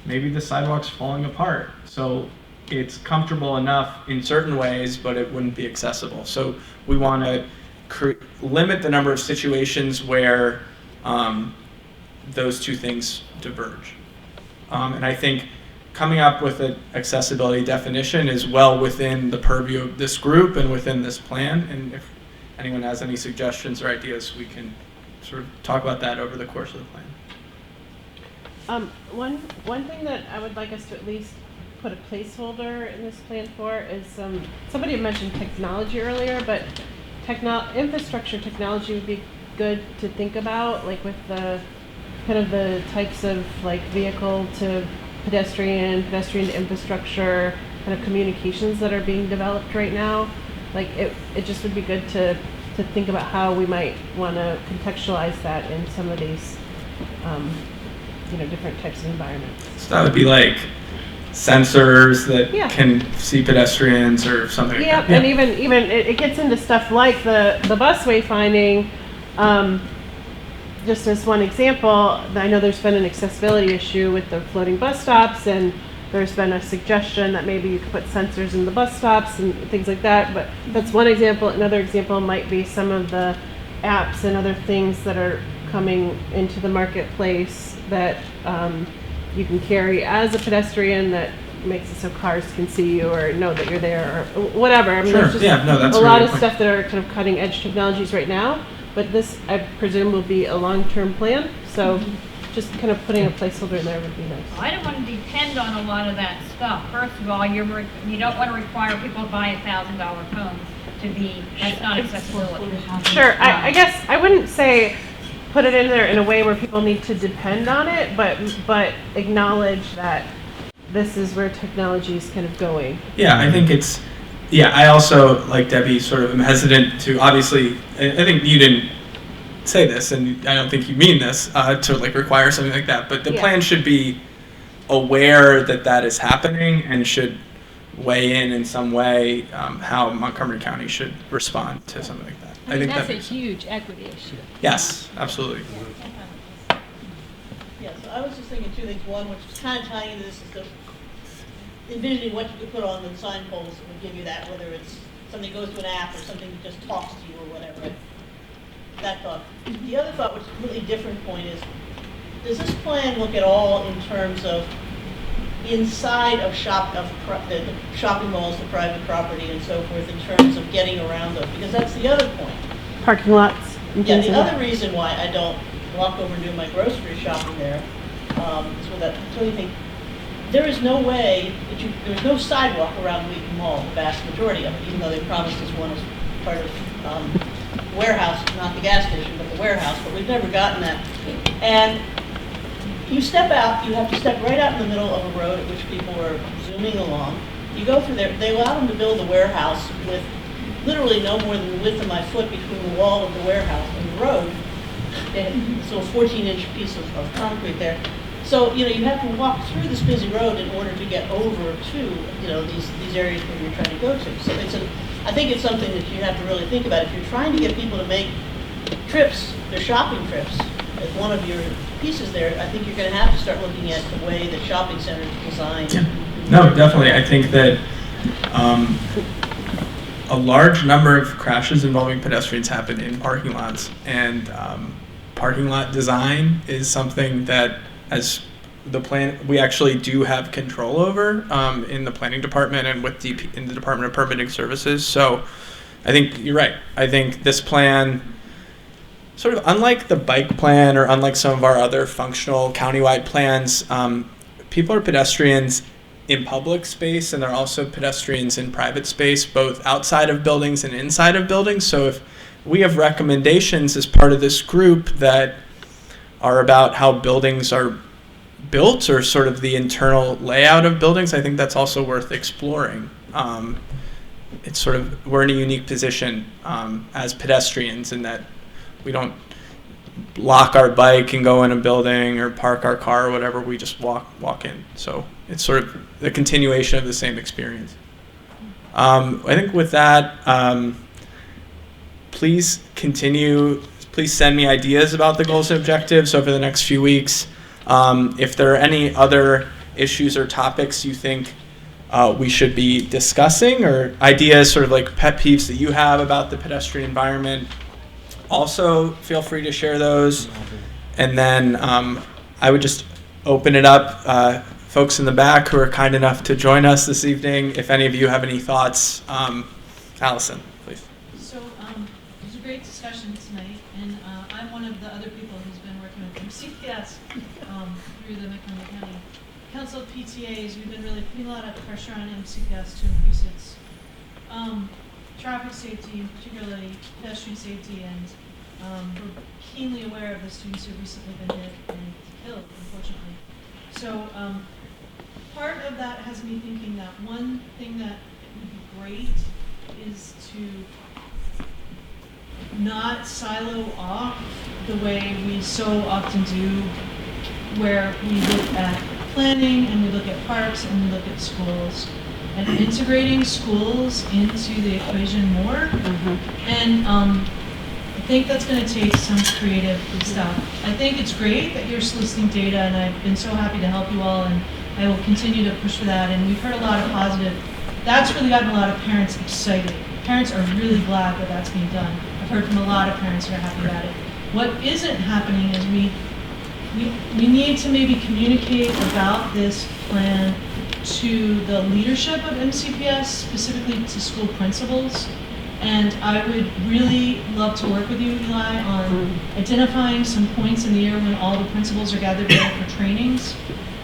maybe the sidewalk's falling apart. So it's comfortable enough in certain ways, but it wouldn't be accessible. So we want to limit the number of situations where those two things diverge. And I think coming up with an accessibility definition is well within the purview of this group and within this plan. And if anyone has any suggestions or ideas, we can sort of talk about that over the course of the plan. One thing that I would like us to at least put a placeholder in this plan for is somebody had mentioned technology earlier, but infrastructure technology would be good to think about, like with the kind of the types of like vehicle to pedestrian to infrastructure kind of communications that are being developed right now. Like it just would be good to think about how we might want to contextualize that in some of these different types of environments. So that would be like sensors that can see pedestrians or something like that. And even it gets into stuff like the bus wayfinding. Just as one example, I know there's been an accessibility issue with the floating bus stops, and there's been a suggestion that maybe you could put sensors in the bus stops and things like that, but that's one example. Another example might be some of the apps and other things that are coming into the marketplace that you can carry as a pedestrian that makes it so cars can see you or know that you're there or whatever. I mean, Sure. there's just That's a lot really of stuff that are kind of cutting edge technologies right now, but this, I presume, will be a long-term plan, so just kind of putting a placeholder in there would be nice. I don't want to depend on a lot of that stuff. First of all, you don't want to require people to buy $1,000 phones to be, that's not accessibility. Sure, I guess I wouldn't say put it in there in a way where people need to depend on it, but acknowledge that this is where technology is kind of going. Yeah, I think it's, yeah, I also, like Debbie, sort of am hesitant to, obviously, I think you didn't say this, and I don't think you mean this, to like require something like that, but the plan should be aware that that is happening and should weigh in some way how Montgomery County should respond to something like that. I think that that's a huge equity issue. Yes, absolutely. Yeah, so I was just thinking two things. One, which is kind of tying into this, is envisioning what you could put on the sign poles that would give you that, whether it's something that goes to an app or something that just talks to you or whatever. That thought. The other thought, which is a completely different point, is does this plan look at all in terms of inside of the shopping malls, the private property and so forth, in terms of getting around those? Because that's the other point. Parking lots. Yeah, the other reason why I don't walk over and do my grocery shopping there is with that utility thing. There is no way that there's no sidewalk around Wheaton Mall, the vast majority of it, even though they promised us one as part of warehouse, not the gas station, but the warehouse, but we've never gotten that. And you step out, you have to step right out in the middle of a road at which people are zooming along. You go through there, they allow them to build a warehouse with literally no more than the width of my foot between the wall of the warehouse and the road. So a 14-inch piece of concrete there. So, you have to walk through this busy road in order to get over to, these areas where you're trying to go to. So I think it's something that you have to really think about. If you're trying to get people to make trips, their shopping trips, as one of your pieces there, I think you're going to have to start looking at the way that shopping centers are designed. Yeah. No, definitely. I think that a large number of crashes involving pedestrians happen in parking lots, and parking lot design is something that, as the plan, we actually do have control over in the planning department and with in the Department of Permitting Services. So I think you're right. I think this plan, sort of unlike the bike plan or unlike some of our other functional countywide plans, people are pedestrians in public space, and they're also pedestrians in private space, both outside of buildings and inside of buildings. So if we have recommendations as part of this group that are about how buildings are built or sort of the internal layout of buildings, I think that's also worth exploring. It's sort of, we're in a unique position as pedestrians in that we don't lock our bike and go in a building or park our car or whatever, we just walk in. So it's sort of the continuation of the same experience. I think with that, please send me ideas about the goals and objectives over the next few weeks. If there are any other issues or topics you think we should be discussing, or ideas, sort of like pet peeves that you have about the pedestrian environment, also feel free to share those. And then I would just open it up. Folks in the back who are kind enough to join us this evening, if any of you have any thoughts. Allison, please. So it was a great discussion tonight, and I'm one of the other people who's been working with MCPS through the Montgomery County Council of PTAs. We've been really putting a lot of pressure on MCPS to increase its traffic safety, and particularly pedestrian safety, and we're keenly aware of the students who have recently been hit and killed, unfortunately. So part of that has me thinking that one thing that would be great is to not silo off the way we so often do, where we look at planning and we look at parks and we look at schools, and integrating schools into the equation more. And I think that's going to take some creative stuff. I think it's great that you're soliciting data, and I've been so happy to help you all, and I will continue to push for that. And we've heard a lot of positive. That's really gotten a lot of parents excited. Parents are really glad that that's being done. I've heard from a lot of parents who are happy about it. What isn't happening is we need to maybe communicate about this plan to the leadership of MCPS, specifically to school principals, And I would really love to work with you, Eli, on identifying some points in the year when all the principals are gathered together for trainings.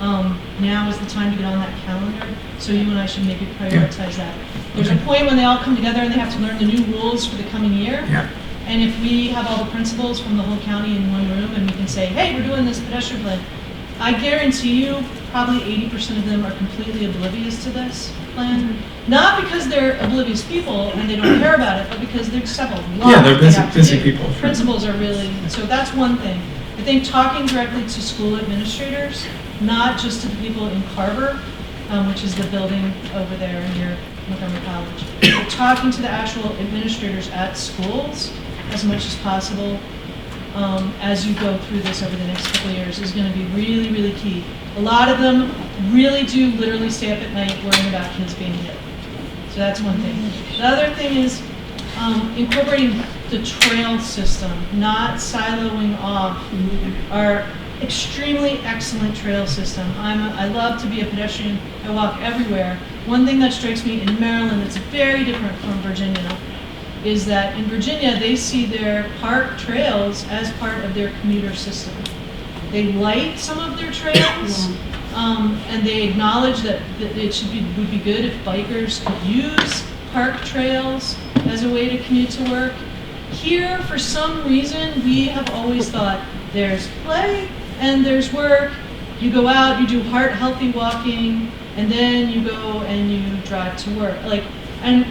Now is the time to get on that calendar, so you and I should maybe prioritize that. There's a point when they all come together and they have to learn the new rules for the coming year. Yeah. And if we have all the principals from the whole county in one room and we can say, hey, we're doing this pedestrian plan, I guarantee you probably 80% of them are completely oblivious to this plan. Not because they're oblivious people and they don't care about it, but because they just have a lot. Yeah, they're they have to busy do. people. Sure. Principals are really, so that's one thing. I think talking directly to school administrators, not just to the people in Carver, which is the building over there near Montgomery College, but talking to the actual administrators at schools as much as possible as you go through this over the next couple of years is going to be really, really key. A lot of them really do literally stay up at night worrying about kids being hit. So that's one thing. The other thing is incorporating the trail system, not siloing off our extremely excellent trail system. I love to be a pedestrian. I walk everywhere. One thing that strikes me in Maryland that's very different from Virginia is that in Virginia, they see their park trails as part of their commuter system. They light some of their trails, and they acknowledge that it would be good if bikers could use park trails as a way to commute to work. Here, for some reason, we have always thought there's play and there's work. You go out, you do heart-healthy walking, and then you go and you drive to work. And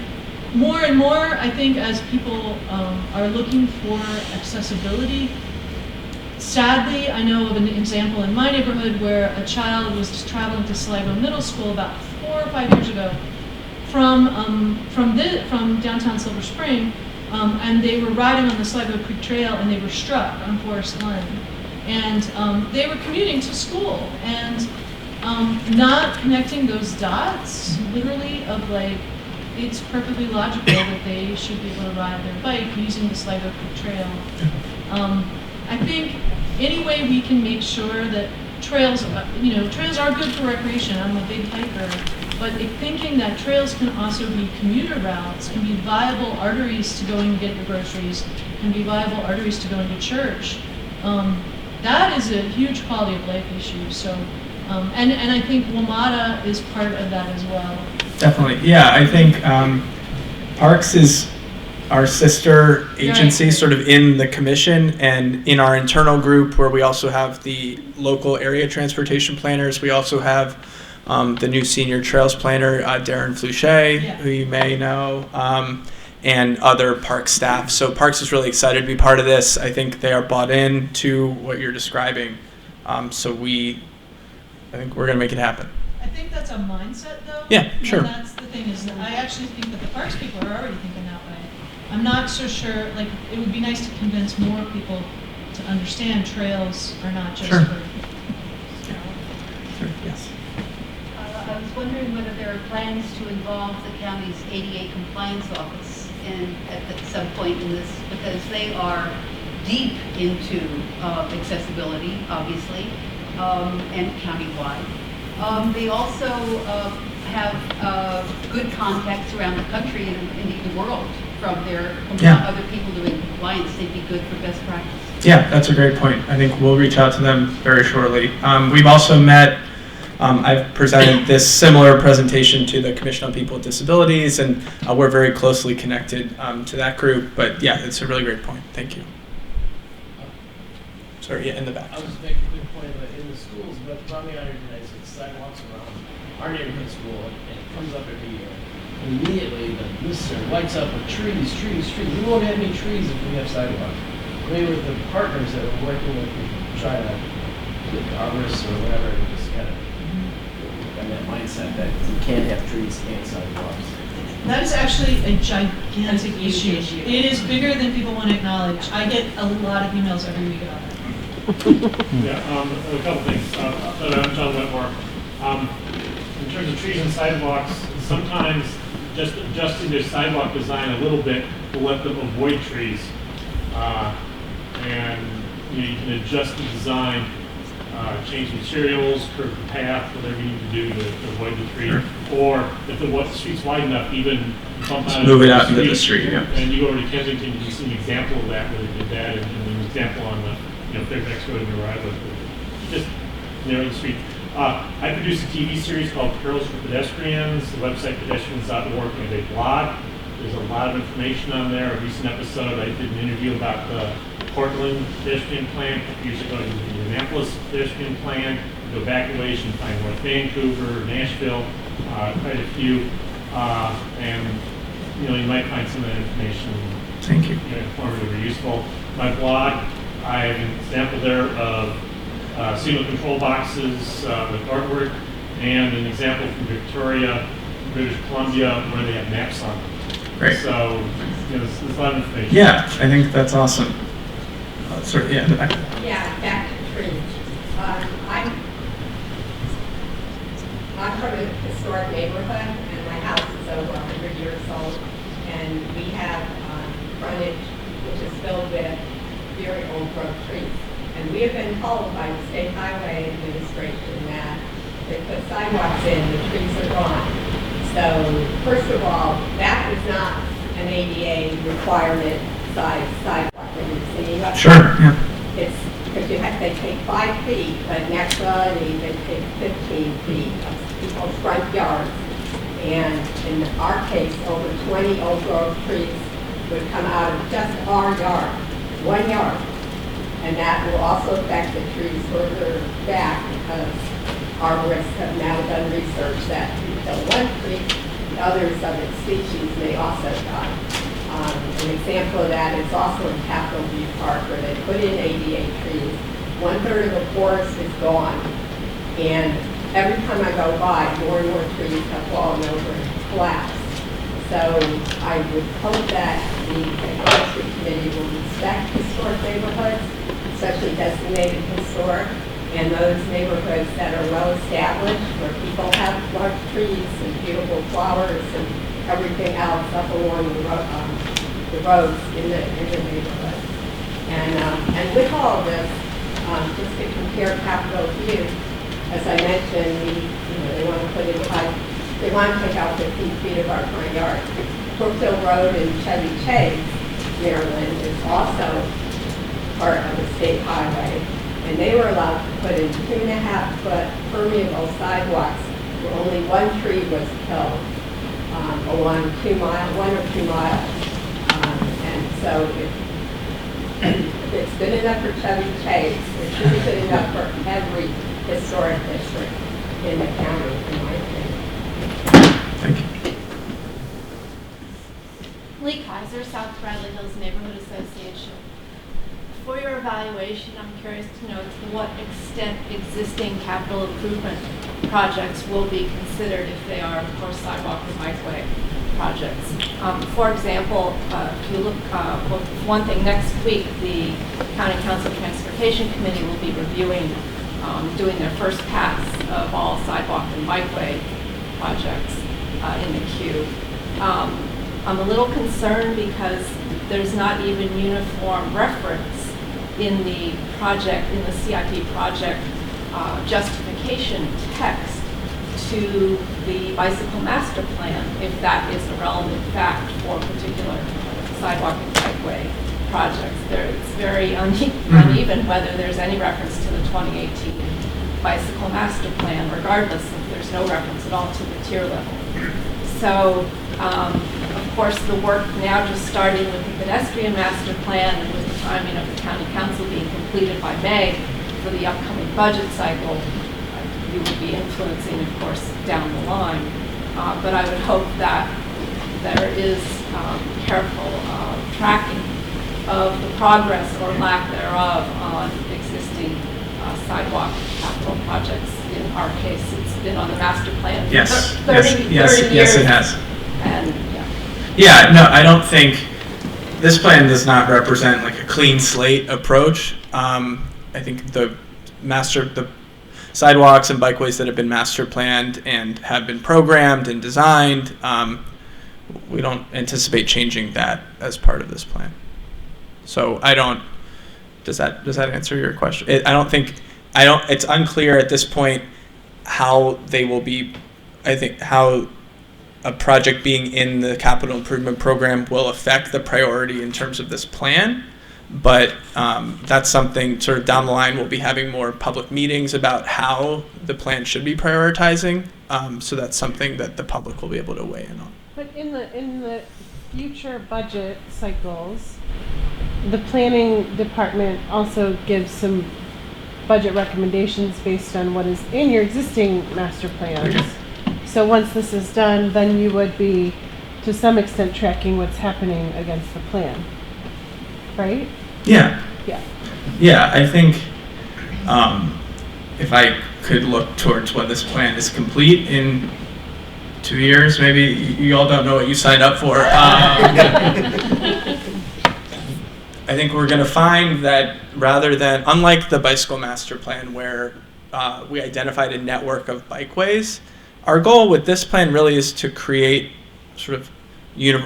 more and more, I think, as people are looking for accessibility, sadly, I know of an example in my neighborhood where a child was traveling to Sligo Middle School about 4 or 5 years ago from downtown Silver Spring, and they were riding on the Sligo Creek Trail and they were struck on Forest Glen. And they were commuting to school and not connecting those dots, literally, of it's perfectly logical that they should be able to ride their bike using the Sligo Creek Trail. I think any way we can make sure that trails are good for recreation. I'm a big hiker, but thinking that trails can also be commuter routes, can be viable arteries to go and get your groceries, can be viable arteries to go into church. That is a huge quality of life issue. So, and I think WMATA is part of that as well. Definitely, yeah. I think Parks is our sister agency, sort of in the commission, and in our internal group where we also have the local area transportation planners. We also have the new senior trails planner, Darren Fluchet, who you may know, and other park staff. So Parks is really excited to be part of this. I think they are bought in to what you're describing. So I think we're going to make it happen. I think that's a mindset, though. Yeah, sure. And that's the thing is that I actually think that the parks people are already thinking that way. I'm not so sure, it would be nice to convince more people to understand trails are not just for... Sure, yes. I was wondering whether there are plans to involve the county's ADA compliance office at some point in this, because they are deep into accessibility, obviously, and countywide. They also have good contacts around the country and indeed the world from their other people doing compliance. They'd be good for best practice. Yeah, that's a great point. I think we'll reach out to them very shortly. We've also met, I've presented this similar presentation to the Commission on People with Disabilities, and we're very closely connected to that group. But yeah, it's a really great point. Thank you. Sorry, yeah, in the back. I was just making a good point that in the schools, but the problem I recognize is sidewalks around our neighborhood school, and it comes up every year. And immediately the lister lights up with trees. We won't have any trees if we have sidewalks. They were the partners that were working with to try to get arborists or whatever, and just kind of and that mindset that you can't have trees and sidewalks. That is actually a gigantic issue. It is bigger than people want to acknowledge. I get a lot of emails every week about it. Yeah, a couple things. I'm John Whitmore. In terms of trees and sidewalks, sometimes just adjusting their sidewalk design a little bit will let them avoid trees. And you can adjust the design change materials, curve the path, whatever you need to do to avoid the tree. Or if the street's wide enough, even bump out move it out into the street. Yeah. And you go over to Kensington, you can see an example of that where they did that, and an example on the Fairfax Road in your right, just narrow the street. I produced a TV series called Perils for Pedestrians. The website pedestrians.org and a blog. There's a lot of information on there. A recent episode, I did an interview about the Portland pedestrian plan a couple years ago, the Indianapolis pedestrian plan, the evacuation, find North Vancouver, Nashville, quite a few. And you might find some of that information informative or useful. My blog, I have an example there of signal control boxes with artwork, and an example from Victoria, British Columbia, where they have maps on them. Great. So, there's a lot of information. Yeah, I think that's awesome. Yeah, in the back. Yeah, back to trees. I'm from a historic neighborhood, and my house is over 100 years old, and we have frontage which is filled with very old growth trees. And we have been told by the State Highway Administration that they put sidewalks in, the trees are gone. So, first of all, that is not an ADA requirement size sidewalk that you're seeing up Sure, yeah. It's because they take 5 feet, but naturally they take 15 feet of people's front yards. And in our case, over 20 old growth trees would come out of just our yard, 1 yard. And that will also affect the trees further back because arborists have now done research that if you kill one tree, the others of its species may also die. An example of that is also in Capitol View Park where they put in ADA trees. 1/3 of the forest is gone. And every time I go by, more and more trees have fallen over and collapsed. So I would hope that the Forestry Committee will respect historic neighborhoods, especially designated historic, and those neighborhoods that are well established where people have large trees and beautiful flowers and everything else up along the roads in the neighborhood. And with all of this, just to compare Capitol View, as I mentioned, they want to put in they want to take out 15 feet of our front yard. Brookville Road in Chevy Chase, Maryland, is also part of the state highway, and they were allowed to put in 2.5-foot permeable sidewalks where only 1 tree was killed along 1 or 2 miles. And so if it's good enough for Chevy Chase, it should be good enough for every historic district in the county, in my opinion. Thank you. Lee Kaiser, South Bradley Hills Neighborhood Association. For your evaluation, I'm curious to know to what extent existing capital improvement projects will be considered if they are, of course, sidewalk or bikeway projects. For example, if you look, well, one thing, next week, the County Council Transportation Committee will be reviewing, doing their first pass of all sidewalk and bikeway projects in the queue. I'm a little concerned because there's not even uniform reference in the project, in the CIP project justification text to the bicycle master plan, if that is a relevant fact for particular sidewalk and bikeway projects. It's very uneven whether there's any reference to the 2018 bicycle master plan, regardless if there's no reference at all to the tier level. So, of course, the work now just starting with the pedestrian master plan and with the timing of the county council being completed by May for the upcoming budget cycle, you would be influencing, of course, down the line. But I would hope that there is careful tracking of the progress or lack thereof on existing sidewalk capital projects. In our case, it's been on the master plan for 30 years. Yes, it has. And yeah, no, I don't think this plan does not represent like a clean slate approach. I think the sidewalks and bikeways that have been master planned and have been programmed and designed, we don't anticipate changing that as part of this plan. So I don't. Does that answer your question? I don't think it's unclear at this point how they will be, I think, how a project being in the capital improvement program will affect the priority in terms of this plan. But that's something sort of down the line. We'll be having more public meetings about how the plan should be prioritizing. So that's something that the public will be able to weigh in on. But in the future budget cycles, the planning department also gives some budget recommendations based on what is in your existing master plans. So once this is done, then you would be, to some extent, tracking what's happening against the plan, right? Yeah. Yeah. Yeah, I think if I could look towards when this plan is complete in 2 years, maybe you all don't know what you signed up for. I think we're going to find that rather than, unlike the bicycle master plan where we identified a network of bikeways, our goal with this plan really is to create sort of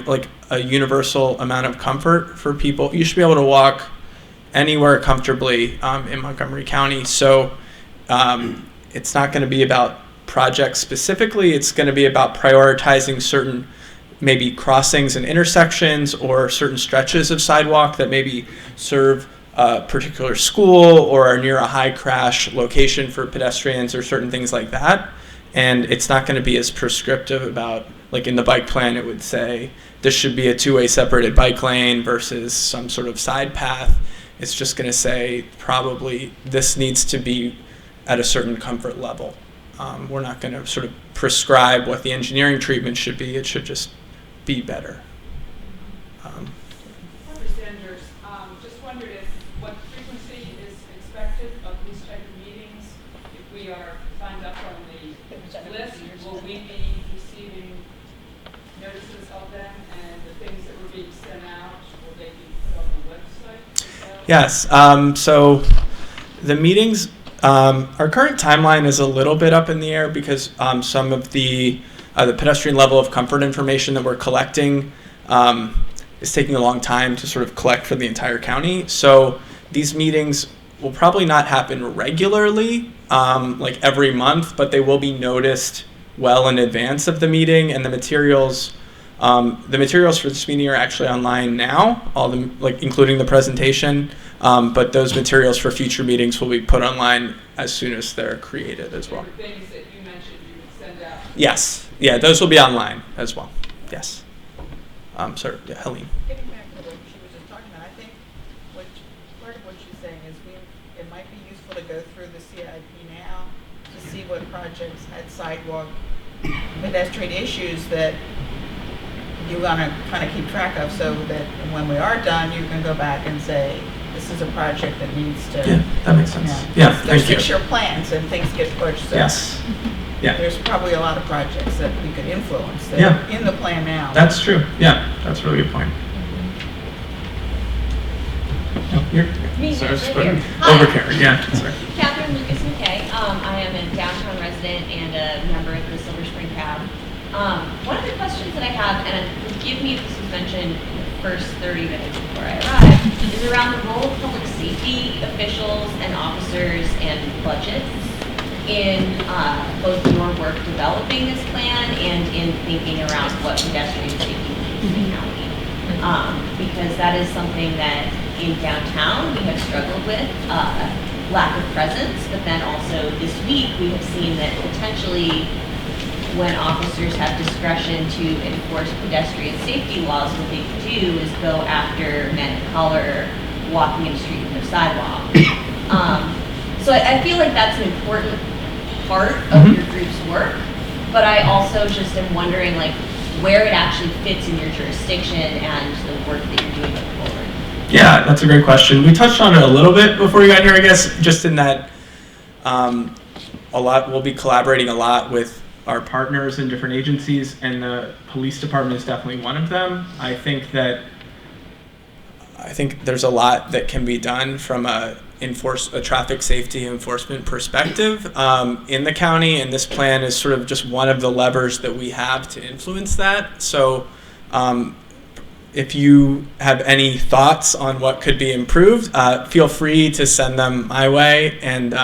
like a universal amount of comfort for people. You should be able to walk anywhere comfortably in Montgomery County. So it's not going to be about projects specifically. It's going to be about prioritizing certain maybe crossings and intersections or certain stretches of sidewalk that maybe serve a particular school or are near a high crash location for pedestrians or certain things like that. And it's not going to be as prescriptive about, like in the bike plan, it would say this should be a two-way separated bike lane versus some sort of side path. It's just going to say probably this needs to be at a certain comfort level. We're not going to sort of prescribe what the engineering treatment should be. It should just be better. Understanders, just wondered if what frequency is expected of these type of meetings. If we are signed up on the list, will we be receiving notices of them, and the things that were being sent out, will they be put on the website? Yes. So the meetings, our current timeline is a little bit up in the air because some of the pedestrian level of comfort information that we're collecting is taking a long time to sort of collect for the entire county. So these meetings will probably not happen regularly, like every month, but they will be noticed well in advance of the meeting. And the materials for this meeting are actually online now, all the, like including the presentation. But those materials for future meetings will be put online as soon as they're created as well. The things that you mentioned you would send out. Yes. Yeah, those will be online as well. Yes. Sorry, yeah, Helene. Getting back to what she was just talking about, I think part of what she's saying is it might be useful to go through the CIP now to see what projects had sidewalk pedestrian issues that you want to kind of keep track of, so that when we are done, you can go back and say, this is a project that needs to. Yeah, that makes sense. Yeah, thank you. There's 6-year plans and things get pushed. So Yes. Yeah. There's probably a lot of projects that we could influence that are in the plan now. That's true. Yeah, that's a really good point. Oh, you're, sorry, overcarried. Yeah, sorry. Catherine Lucas McKay. I am a downtown resident and a member of the Silver Spring Cab. One of the questions that I have, and forgive me if this was mentioned in the first 30 minutes before I arrived, is around the role of public safety officials and officers and budgets in both your work developing this plan and in thinking around what pedestrian safety means in the county. Because that is something that in downtown we have struggled with, lack of presence, but then also this week we have seen that potentially when officers have discretion to enforce pedestrian safety laws, what they do is go after men of color walking in the street with no sidewalk. So I feel like that's an important part of your group's work, but I also just am wondering like where it actually fits in your jurisdiction and the work that you're doing going forward. Yeah, that's a great question. We touched on it a little bit before you got here, I guess, just in that we'll be collaborating a lot with our partners in different agencies, and the police department is definitely one of them. I think there's a lot that can be done from a traffic safety enforcement perspective in the county, and this plan is sort of just one of the levers that we have to influence that. So if you have any thoughts on what could be improved, feel free to send them my way, and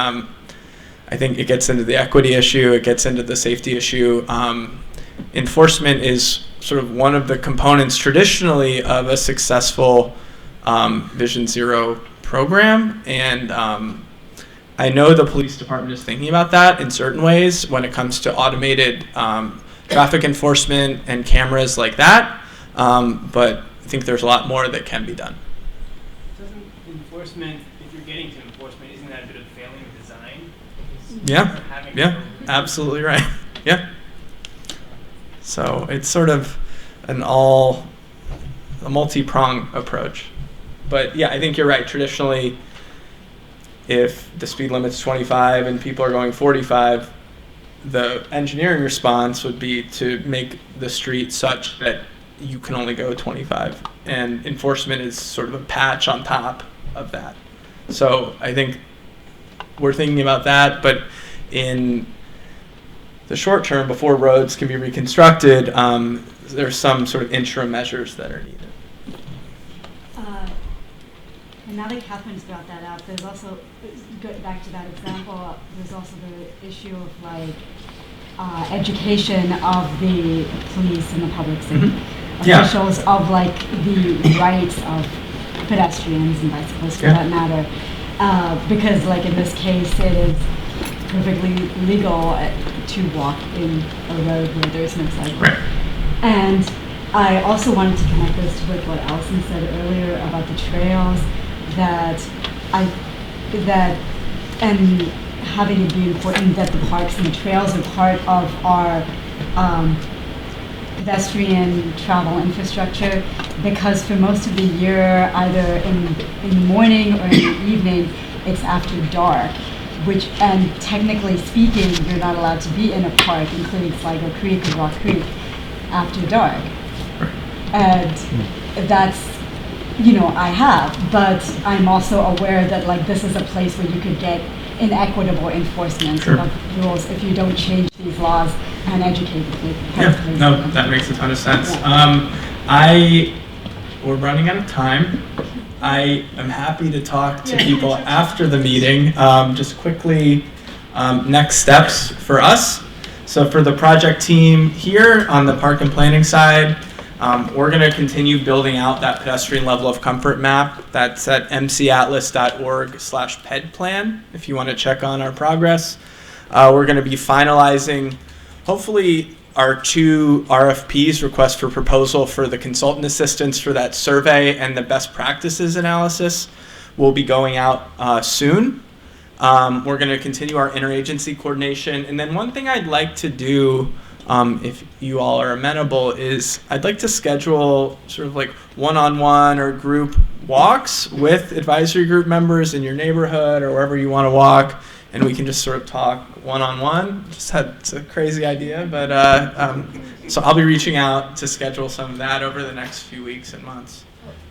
I think it gets into the equity issue, it gets into the safety issue. Enforcement is sort of one of the components traditionally of a successful Vision Zero program, and I know the police department is thinking about that in certain ways when it comes to automated traffic enforcement and cameras like that, but I think there's a lot more that can be done. Doesn't enforcement, if you're getting to enforcement, isn't that a bit of failing design? Yeah, absolutely right. Yeah. So it's sort of a multi-pronged approach. But yeah, I think you're right. Traditionally, if the speed limit's 25 and people are going 45, the engineering response would be to make the street such that you can only go 25. And enforcement is sort of a patch on top of that. So I think we're thinking about that, but in the short term, before roads can be reconstructed, there's some sort of interim measures that are needed. And now that Catherine's brought that up, there's also, back to that example, there's also the issue of like education of the police and the public safety officials of like the rights of pedestrians and bicyclists for that matter. Because like in this case, it is perfectly legal to walk in a road where there's no sidewalk. Right. And I also wanted to connect this with what Allison said earlier about the trails, and having it be important that the parks and the trails are part of our pedestrian travel infrastructure, because for most of the year, either in the morning or in the evening, it's after dark, and technically speaking, you're not allowed to be in a park, including Sligo Creek or Rock Creek, after dark. And that's, I have, but I'm also aware that like this is a place where you could get inequitable enforcement of rules if you don't change these laws and educate the police. Yeah, no, that makes a ton of sense. We're running out of time. I am happy to talk to people after the meeting. Just quickly, next steps for us. So for the project team here on the park and planning side, we're going to continue building out that pedestrian level of comfort map. That's at mcatlas.org/pedplan if you want to check on our progress. We're going to be finalizing, hopefully, our 2 RFPs, requests for proposal for the consultant assistance for that survey and the best practices analysis will be going out soon. We're going to continue our interagency coordination. And then one thing I'd like to do, if you all are amenable, is I'd like to schedule sort of like one-on-one or group walks with advisory group members in your neighborhood or wherever you want to walk, and we can just sort of talk one-on-one. It's a crazy idea, but so I'll be reaching out to schedule some of that over the next few weeks and months.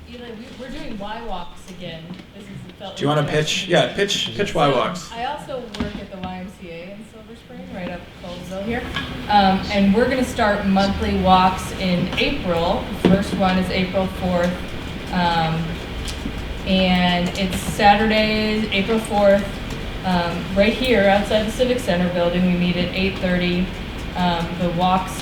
Eli, we're doing Y walks again. This is Do you want to pitch? Yeah, pitch Y walks. I also work at the YMCA in Silver Spring, right up Colesville here. And we're going to start monthly walks in April. The first one is April 4th. And it's Saturday, April 4th, right here outside the Civic Center building. We meet at 8:30. The walks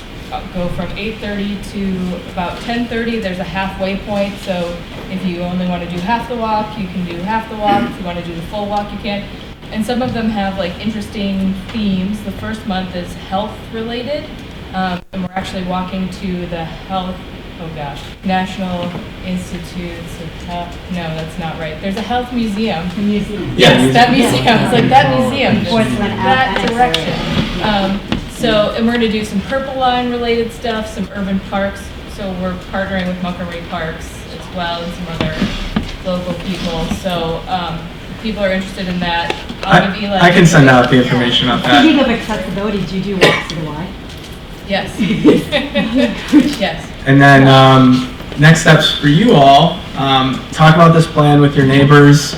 go from 8:30 to about 10:30. There's a halfway point, so if you only want to do half the walk, you can do half the walk. If you want to do the full walk, you can. And some of them have like interesting themes. The first month is health related, and we're actually walking to the National Institutes of Health. No, that's not right. There's a health museum. The museum. Yes, that museum. It's like that museum. That direction. And we're going to do some Purple Line related stuff, some urban parks. So we're partnering with Montgomery Parks as well and some other local people. So if people are interested in that, I'll give Eli. I can send out the information about that. Speaking of accessibility, do you do walks to the Y? Yes. Yes. And then next steps for you all, talk about this plan with your neighbors,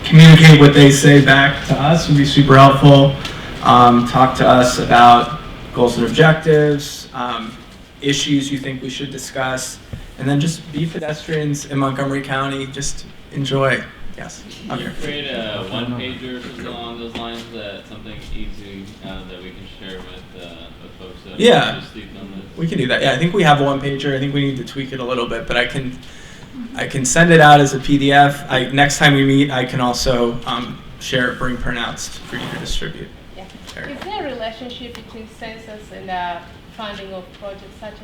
communicate what they say back to us would be super helpful. Talk to us about goals and objectives, issues you think we should discuss, and then just be pedestrians in Montgomery County. Just enjoy. Yes. Can you create a one-pager or something along those lines, something easy that we can share with folks that are interested on this? We can do that. Yeah, I think we have a one-pager. I think we need to tweak it a little bit, but I can send it out as a PDF. Next time we meet, I can also share it, bring printouts for you to distribute. Yeah. Very Is there a relationship between census and funding of projects such as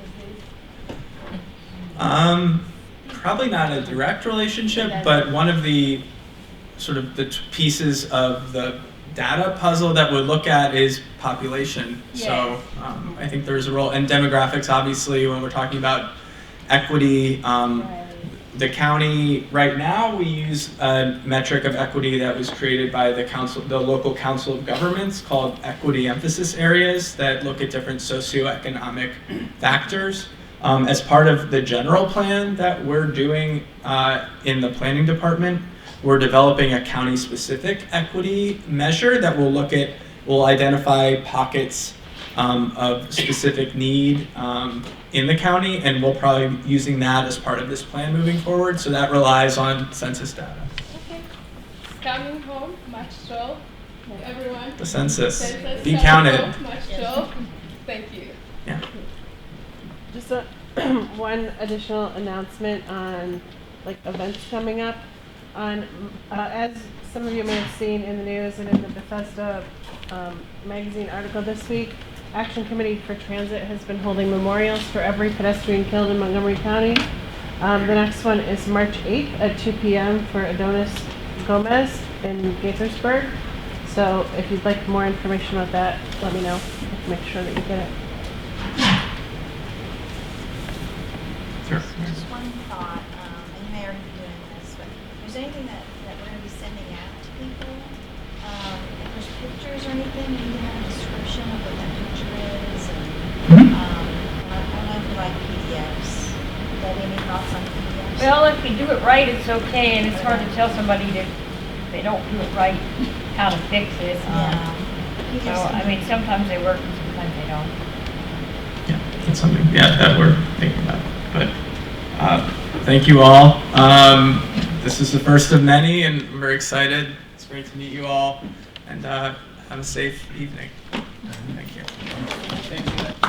this? Probably not a direct relationship, but one of the sort of the pieces of the data puzzle that we'll look at is population. Yes. So I think there's a role, and demographics, obviously, when we're talking about equity. The county, right now, we use a metric of equity that was created by the local council of governments called equity emphasis areas that look at different socioeconomic factors. As part of the general plan that we're doing in the planning department, we're developing a county-specific equity measure that will identify pockets of specific need in the county, and we'll probably be using that as part of this plan moving forward. So that relies on census data. Okay. Coming home, much so. Everyone. The census. Be coming counted. home, much so. Thank you. Yeah. Just one additional announcement on like events coming up. As some of you may have seen in the news and in the Bethesda magazine article this week, Action Committee for Transit has been holding memorials for every pedestrian killed in Montgomery County. The next one is March 8th at 2 p.m. for Adonis Gomez in Gaithersburg. So if you'd like more information about that, let me know. I can make sure that you get it. Sure. Just one thought, and you may already be doing this, but if there's anything that we're going to be sending out to people, if there's pictures or anything, we need to have a description of what that picture is. And, I don't know if you like PDFs. Do you have any thoughts on PDFs? Well, if you do it right, it's okay, and it's hard to tell somebody that if they don't do it right, how to fix it. So, I mean, sometimes they work and sometimes they don't. Yeah, that's something that we're thinking about. But thank you all. This is the first of many, and I'm very excited. It's great to meet you all, and have a safe evening. Thank you. Thank you.